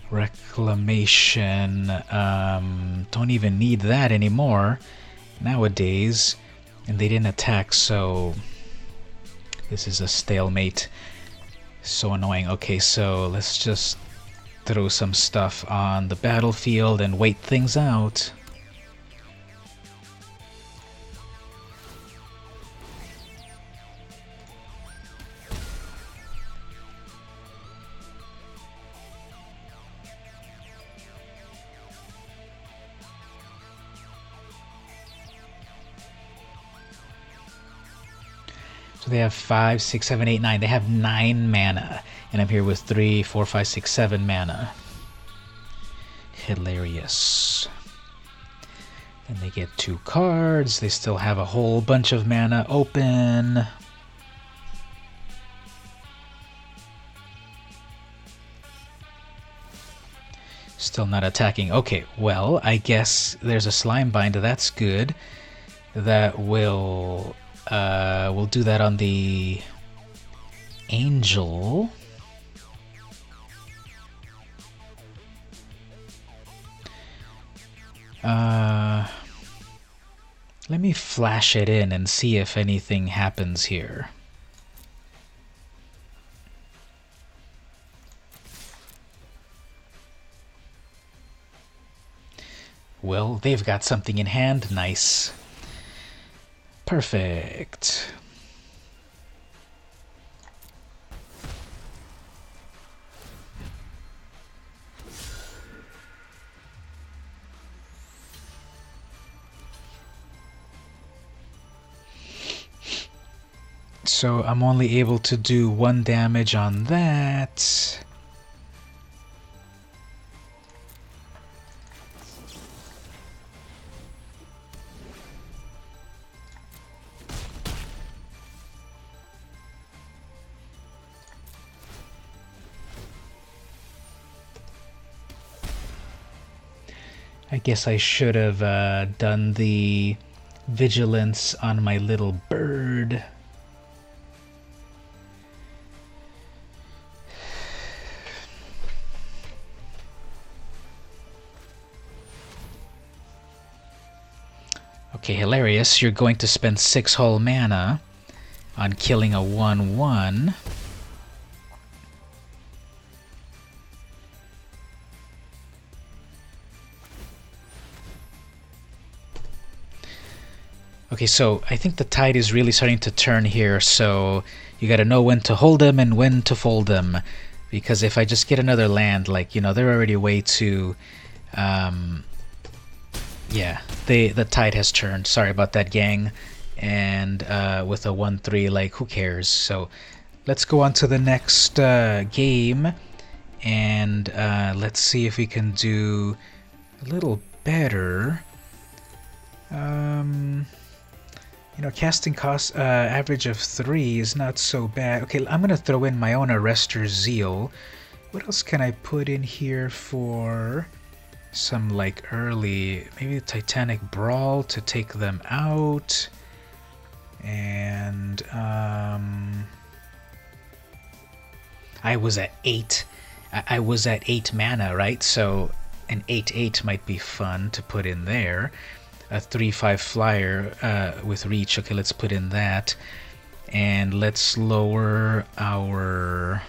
Reclamation, don't even need that anymore nowadays, and they didn't attack, so this is a stalemate. So annoying. Okay, so let's just throw some stuff on the battlefield and wait things out. So they have 5, 6, 7, 8, 9. They have 9 mana. And I'm here with 3, 4, 5, 6, 7 mana. Hilarious. Then they get 2 cards. They still have a whole bunch of mana open. Still not attacking. Okay, well, I guess there's a Slime Bind. That's good. That will... we'll do that on the Angel. Let me flash it in and see if anything happens here. Well, they've got something in hand. Nice. Perfect. So I'm only able to do 1 damage on that. I guess I should have done the vigilance on my little bird. Okay, hilarious. You're going to spend 6 whole mana on killing a 1/1. Okay, so I think the tide is really starting to turn here, so you gotta know when to hold them and when to fold them. Because if I just get another land, like, you know, they're already way too, Yeah, the tide has turned. Sorry about that, gang. And with a 1-3, like, who cares? So let's go on to the next game, and let's see if we can do a little better. You know, casting cost average of 3 is not so bad. Okay, I'm gonna throw in my own Arrestor Zeal. What else can I put in here for some, like, early, maybe Titanic Brawl to take them out? And I was at 8. I was at 8 mana, right? So an 8/8 might be fun to put in there. A 3/5 flyer with reach. Okay, let's put in that. And let's lower our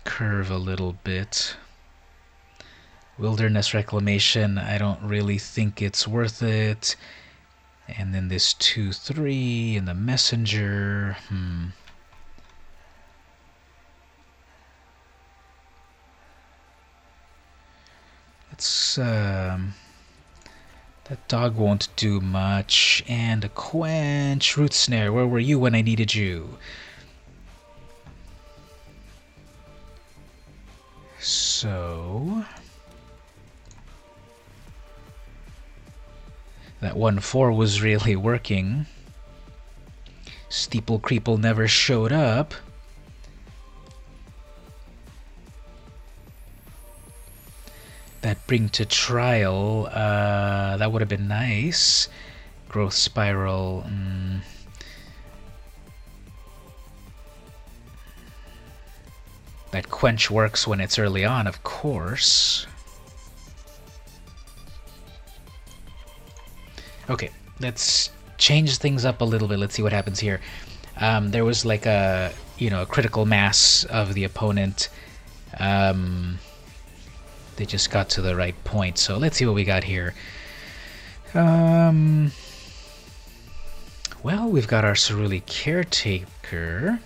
curve a little bit. Wilderness Reclamation, I don't really think it's worth it. And then this 2/3 and the Messenger. Let's that dog won't do much. And a Quench. Root Snare, where were you when I needed you? So that 1/4 was really working. Steeple Creeple never showed up. That Bring to Trial, that would have been nice. Growth Spiral. That Quench works when it's early on, of course. Okay, let's change things up a little bit. Let's see what happens here. There was like a critical mass of the opponent. They just got to the right point. So let's see what we got here. Well, we've got our Cerulean Caretaker.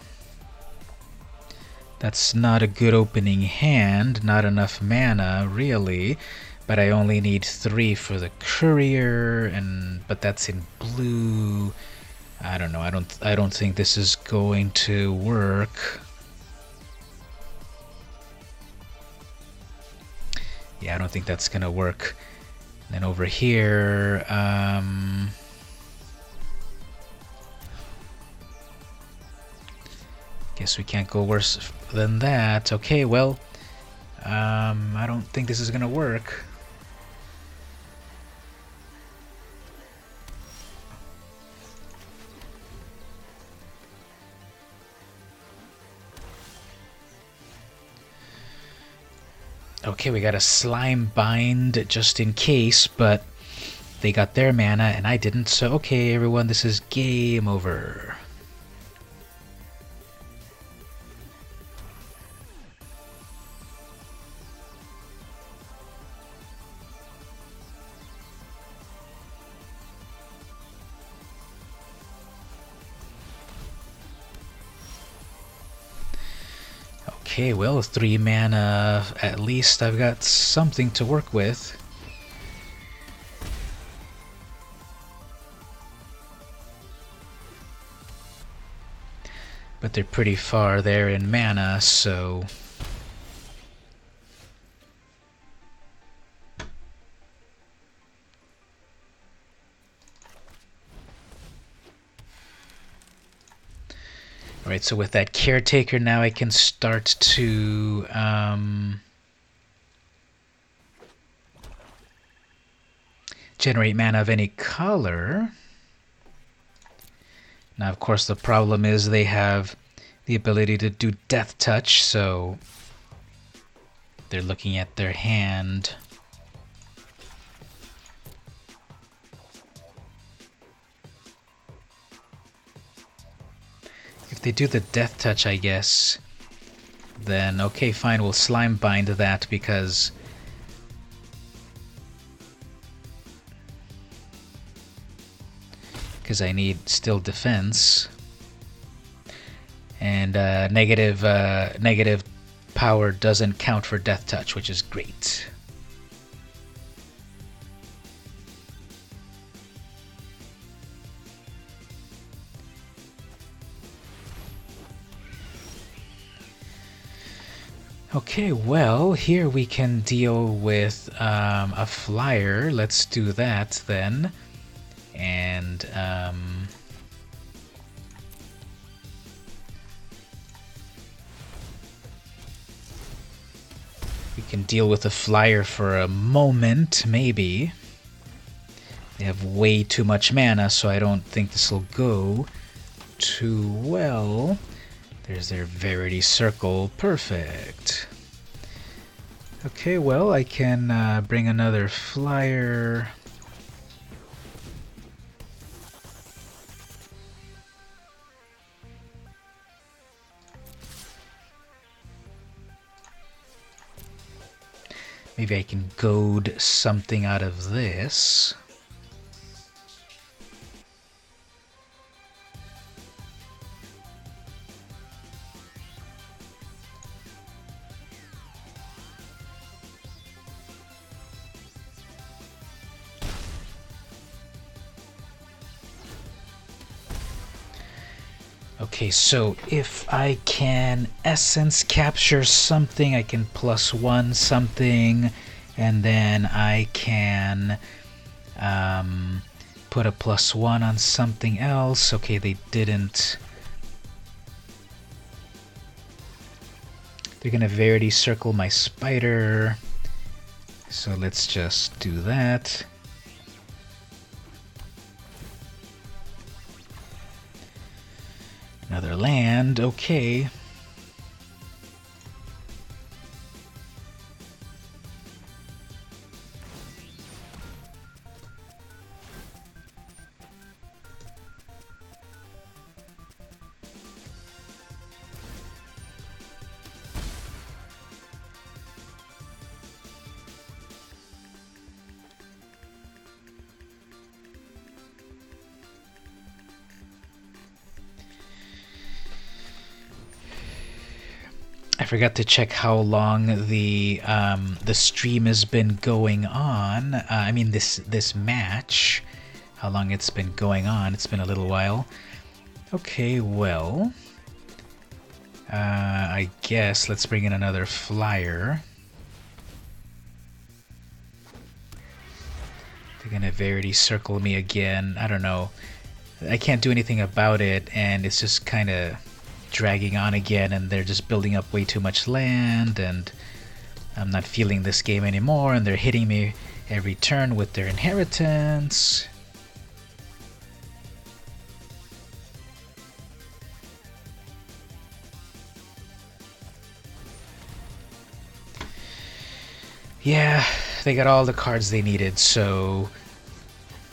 That's not a good opening hand. Not enough mana, really. But I only need 3 for the Courier, but that's in blue. I don't know. I don't think this is going to work. Yeah, I don't think that's gonna work. And then over here, guess we can't go worse than that. Okay, well, I don't think this is gonna work. Okay, we got a Slime Bind just in case, but they got their mana and I didn't, so okay everyone, this is game over. Okay, well, 3 mana, at least I've got something to work with. But they're pretty far there in mana, so... Alright, so with that Caretaker now I can start to generate mana of any color. Now, of course, the problem is they have the ability to do Death Touch, so they're looking at their hand. If they do the Death Touch, I guess, then okay, fine, we'll Slime Bind that because I need still defense. And negative power doesn't count for Death Touch, which is great. Okay, well, here we can deal with a flyer. Let's do that then. And we can deal with a flyer for a moment, maybe. They have way too much mana, so I don't think this will go too well. There's their Verity Circle. Perfect. Okay, well, I can bring another flyer. Maybe I can goad something out of this. Okay, so if I can essence capture something, I can +1 something, and then I can put a +1 on something else. Okay, they didn't. They're gonna Verity Circle my spider. So let's just do that. Another land, okay. I forgot to check how long the stream has been going on. I mean this match, how long it's been going on. It's been a little while. Okay, well, I guess let's bring in another flyer. They're gonna Verity Circle me again. I don't know. I can't do anything about it, and it's just kind of dragging on again, and they're just building up way too much land, and I'm not feeling this game anymore, and they're hitting me every turn with their inheritance. Yeah, they got all the cards they needed, so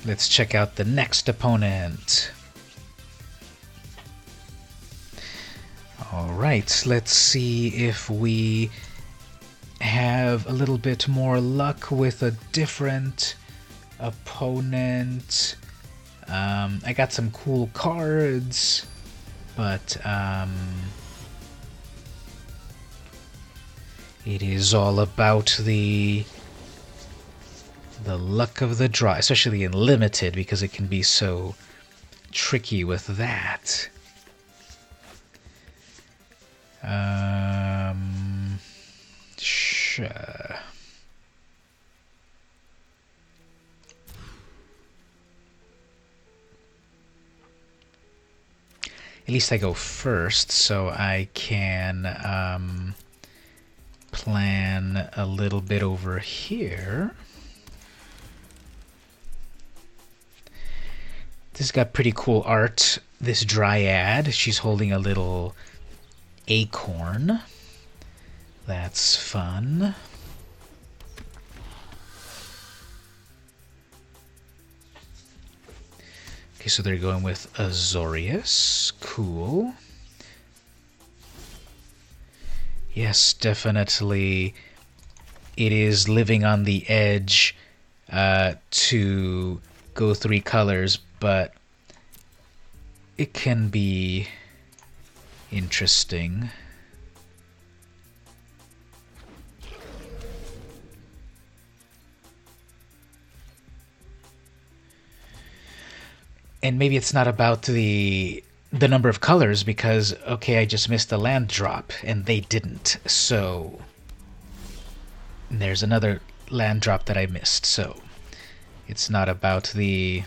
let's check out the next opponent. Alright, let's see if we have a little bit more luck with a different opponent. I got some cool cards, but it is all about the luck of the draw, especially in limited, because it can be so tricky with that. Sure. At least I go first, so I can plan a little bit over here. This got pretty cool art. This dryad, she's holding a little acorn. That's fun. Okay, so they're going with Azorius. Cool. Yes, definitely. It is living on the edge to go 3 colors, but it can be interesting. And maybe it's not about the number of colors, because okay, I just missed the land drop and they didn't, so And there's another land drop that I missed, so it's not about the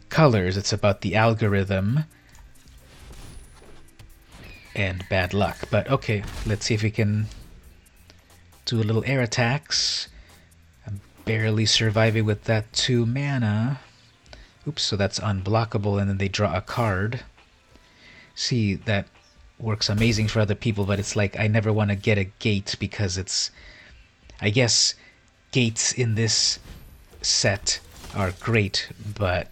colors, it's about the algorithm and bad luck. But okay, let's see if we can do a little air attacks. I'm barely surviving with that 2 mana. Oops, so that's unblockable, and then they draw a card. See, that works amazing for other people, but it's like I never want to get a gate because it's... I guess gates in this set are great, but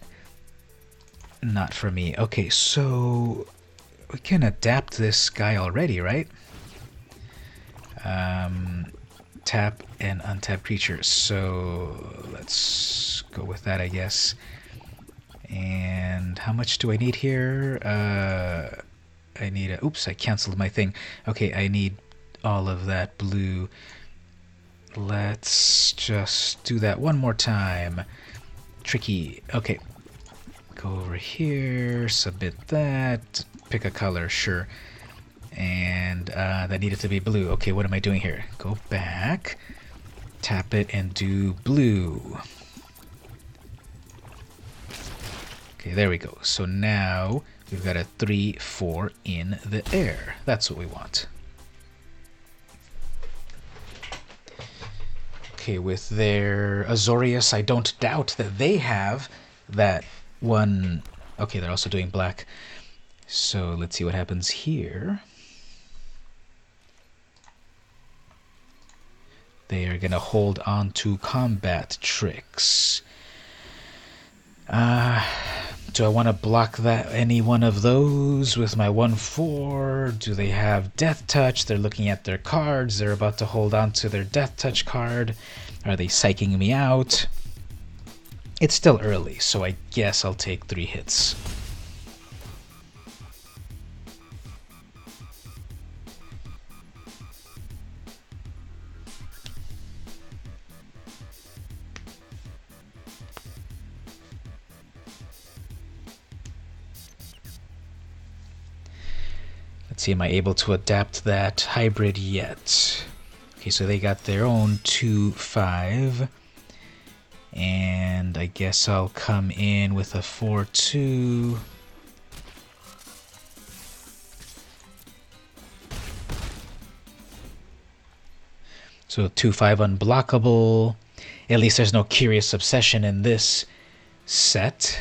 not for me. Okay, so we can adapt this guy already, right? Tap and untap creatures. So let's go with that, I guess. And how much do I need here? I need a... Oops, I canceled my thing. Okay, I need all of that blue. Let's just do that one more time. Tricky. Okay. Go over here, submit that, pick a color, sure. And that needed to be blue. Okay, what am I doing here? Go back, tap it, and do blue. Okay, there we go. So now we've got a 3/4 in the air. That's what we want. Okay, with their Azorius, I don't doubt that they have that one. Okay, they're also doing black. So let's see what happens here. They are going to hold on to combat tricks. Do I want to block that any one of those with my 1/4? Do they have Death Touch? They're looking at their cards. They're about to hold on to their Death Touch card. Are they psyching me out? It's still early, so I guess I'll take 3 hits. Let's see, am I able to adapt that hybrid yet? Okay, so they got their own 2/5. And I guess I'll come in with a 4/2. So 2/5 unblockable. At least there's no Curious Obsession in this set.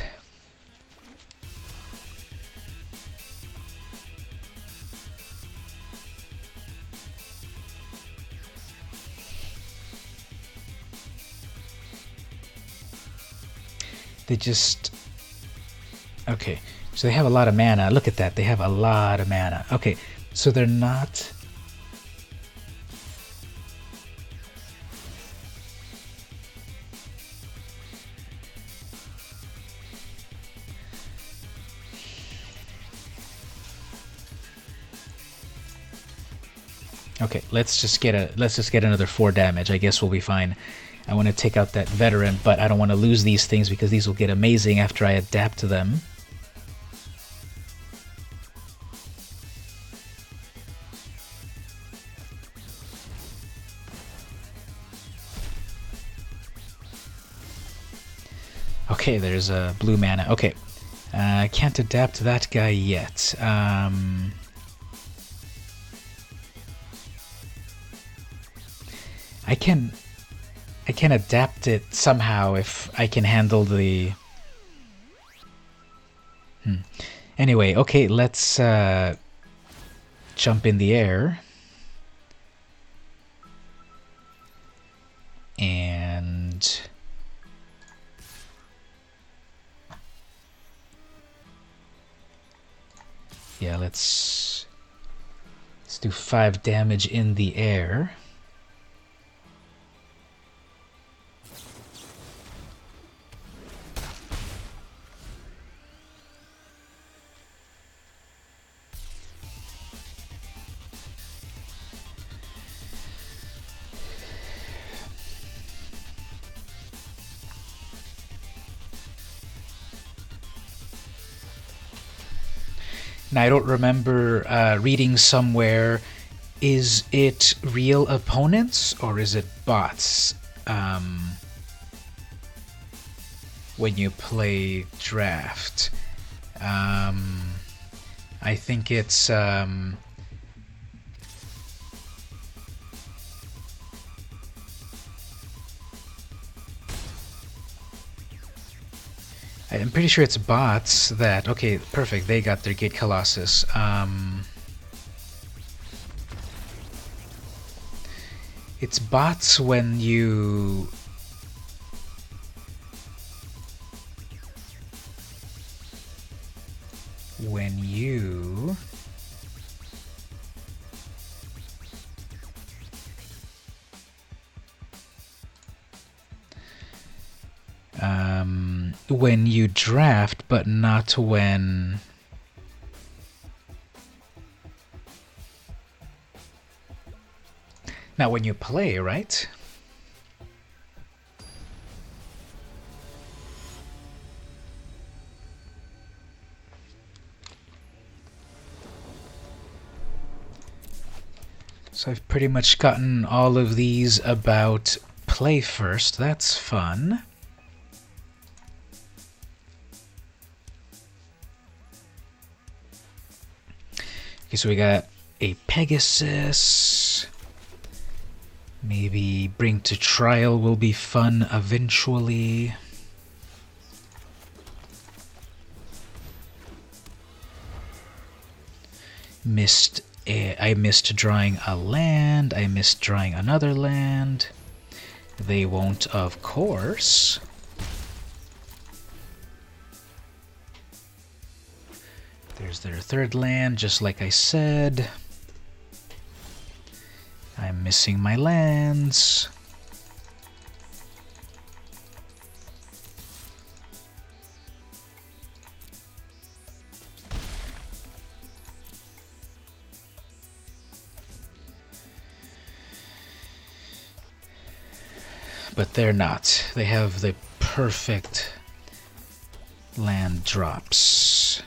They just... Okay, so they have a lot of mana. Look at that, they have a lot of mana. Okay, so they're not... Okay, let's just get another 4 damage. I guess we'll be fine. I want to take out that veteran, but I don't want to lose these things because these will get amazing after I adapt to them. Okay, there's a blue mana. Okay, I can't adapt to that guy yet. I can adapt it somehow if I can handle the... Anyway, okay, let's jump in the air. And... yeah, let's do 5 damage in the air. Now, I don't remember reading somewhere Is it real opponents or is it bots when you play draft? I think it's I'm pretty sure it's bots that... Okay, perfect. They got their Gate Colossus. It's bots when you... when you draft, but not when... Not when you play, right? So I've pretty much gotten all of these about play first. That's fun. Okay, so we got a Pegasus. Maybe Bring to Trial will be fun eventually. I missed drawing a land. I missed drawing another land. They won't, of course. There's their third land, just like I said. I'm missing my lands. But they're not. They have the perfect land drops.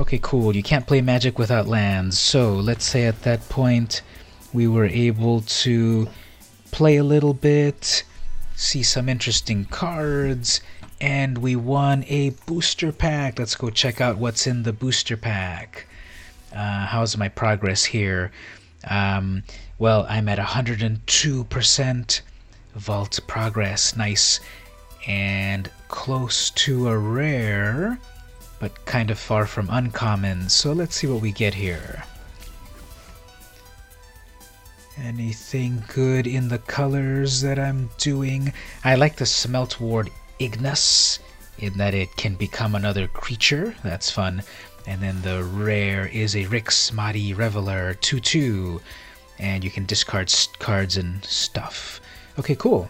Okay, cool. You can't play Magic without lands. So let's say at that point we were able to play a little bit, see some interesting cards, and we won a booster pack. Let's go check out what's in the booster pack. How's my progress here? Well, I'm at 102% vault progress. Nice. And close to a rare, but kind of far from uncommon. So let's see what we get here. Anything good in the colors that I'm doing? I like the Smelt Ward Ignis, in that it can become another creature. That's fun. And then the rare is a Rix Mahdi Reveler 2/2. And you can discard cards and stuff. Okay, cool.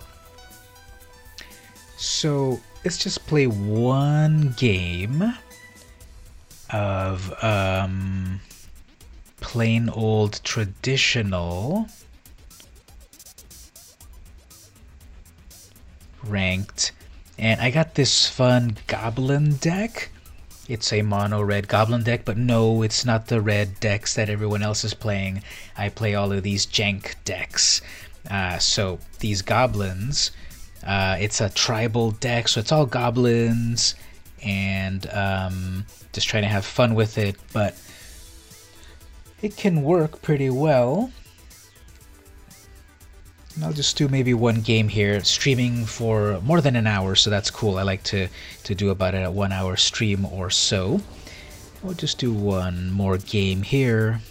So let's just play one game of plain old traditional ranked. And I got this fun goblin deck. It's a mono red goblin deck, but no, it's not the red decks that everyone else is playing. I play all of these jank decks. So these goblins, it's a tribal deck, so it's all goblins, and just trying to have fun with it, but it can work pretty well. And I'll just do maybe one game here, streaming for more than an hour, so that's cool. I like to do about a 1 hour stream or so. We'll just do one more game here.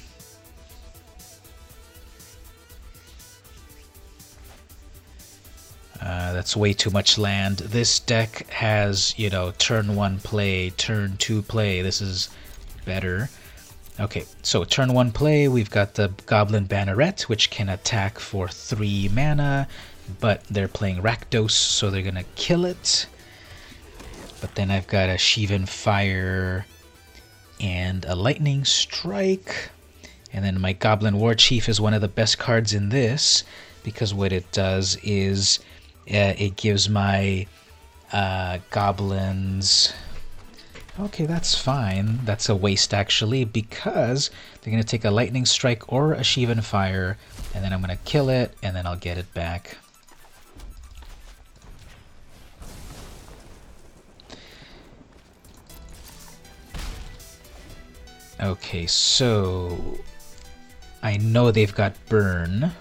That's way too much land. This deck has, you know, turn 1 play, turn 2 play. This is better. Okay, so turn 1 play, we've got the Goblin Banneret, which can attack for 3 mana, but they're playing Rakdos, so they're gonna kill it. But then I've got a Shivan Fire and a Lightning Strike. And then my Goblin War Chief is one of the best cards in this, because what it does is it gives my goblins Okay, that's fine. That's a waste, actually, because they're going to take a Lightning Strike or a Shivan Fire, and then I'm going to kill it, and then I'll get it back. Okay, so I know they've got Burn.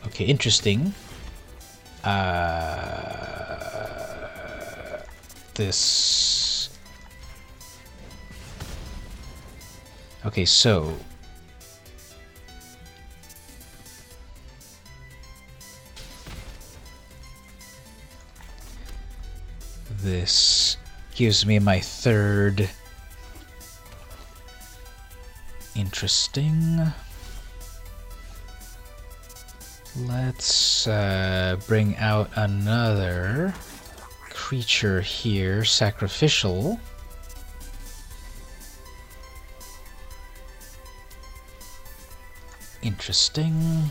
Okay, interesting. This... Okay, so... This gives me my third. Interesting. Let's bring out another creature here, sacrificial. Interesting.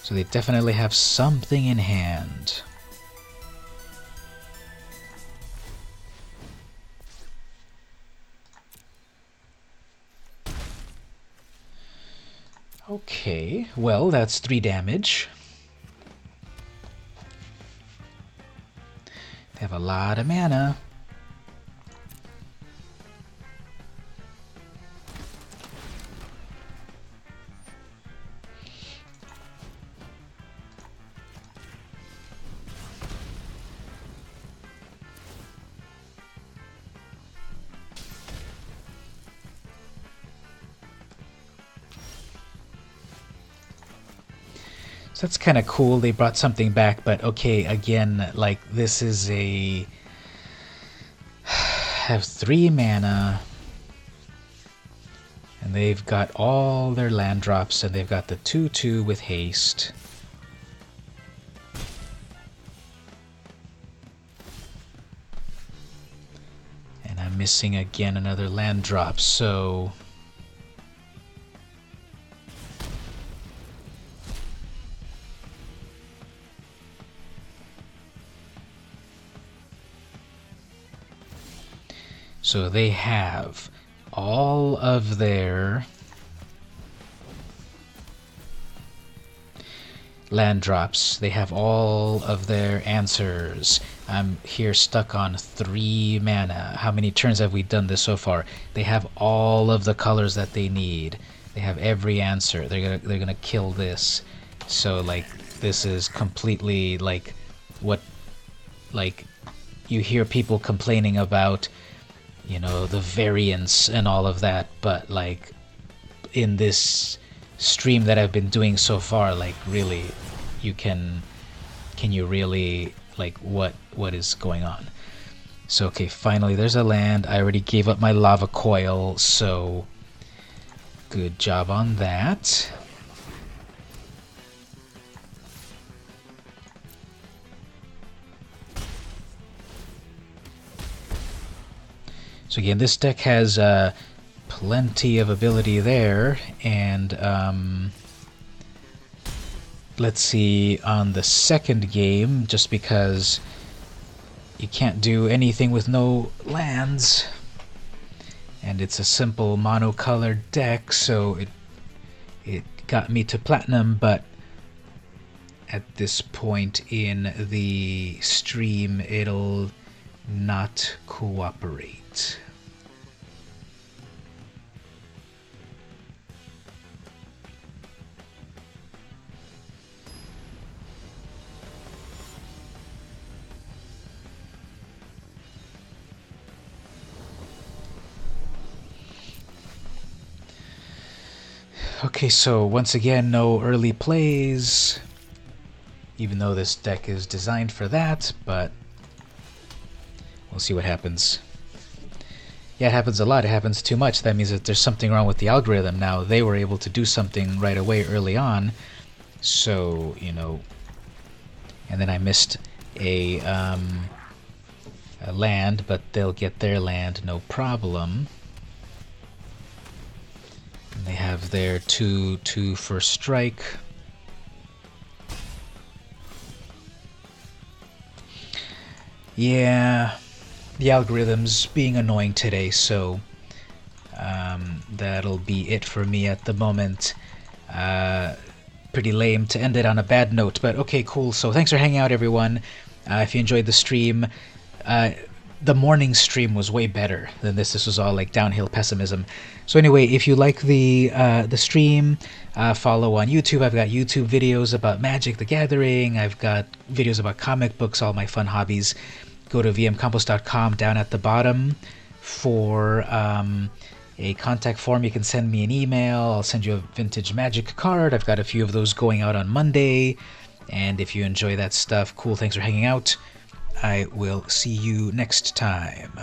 So they definitely have something in hand. Okay, well, that's 3 damage. They have a lot of mana. So that's kind of cool. They brought something back, but okay, again, like, this is a... have 3 mana, and they've got all their land drops, and they've got the 2/2 with haste. And I'm missing again another land drop, so... So they have all of their land drops. They have all of their answers. I'm here stuck on 3 mana. How many turns have we done this so far? They have all of the colors that they need. They have every answer. They're gonna kill this. So like, this is completely like what, like, you hear people complaining about, you know, the variance and all of that, but like, in this stream that I've been doing so far, like, really, you can you really, like, what is going on? So okay, finally there's a land. I already gave up my lava coil, so good job on that. So again, this deck has plenty of ability there, and let's see on the second game, just because you can't do anything with no lands, and it's a simple monocolored deck, so it got me to platinum, but at this point in the stream, it'll not cooperate. Okay, so once again, no early plays, even though this deck is designed for that, but we'll see what happens. Yeah, it happens a lot. It happens too much. That means that there's something wrong with the algorithm now. They were able to do something right away early on, so, you know, and then I missed a land, but they'll get their land, no problem. And They have their 2/2 first strike. Yeah, the algorithm's being annoying today, so that'll be it for me at the moment. Pretty lame to end it on a bad note, but okay, cool. So thanks for hanging out, everyone. If you enjoyed the stream, the morning stream was way better than this. This was all like downhill pessimism. So anyway, if you like the stream, follow on YouTube. I've got YouTube videos about Magic the Gathering. I've got videos about comic books, all my fun hobbies. Go to vmcampos.com down at the bottom for a contact form. You can send me an email. I'll send you a vintage Magic card. I've got a few of those going out on Monday. And if you enjoy that stuff, cool, thanks for hanging out. I will see you next time.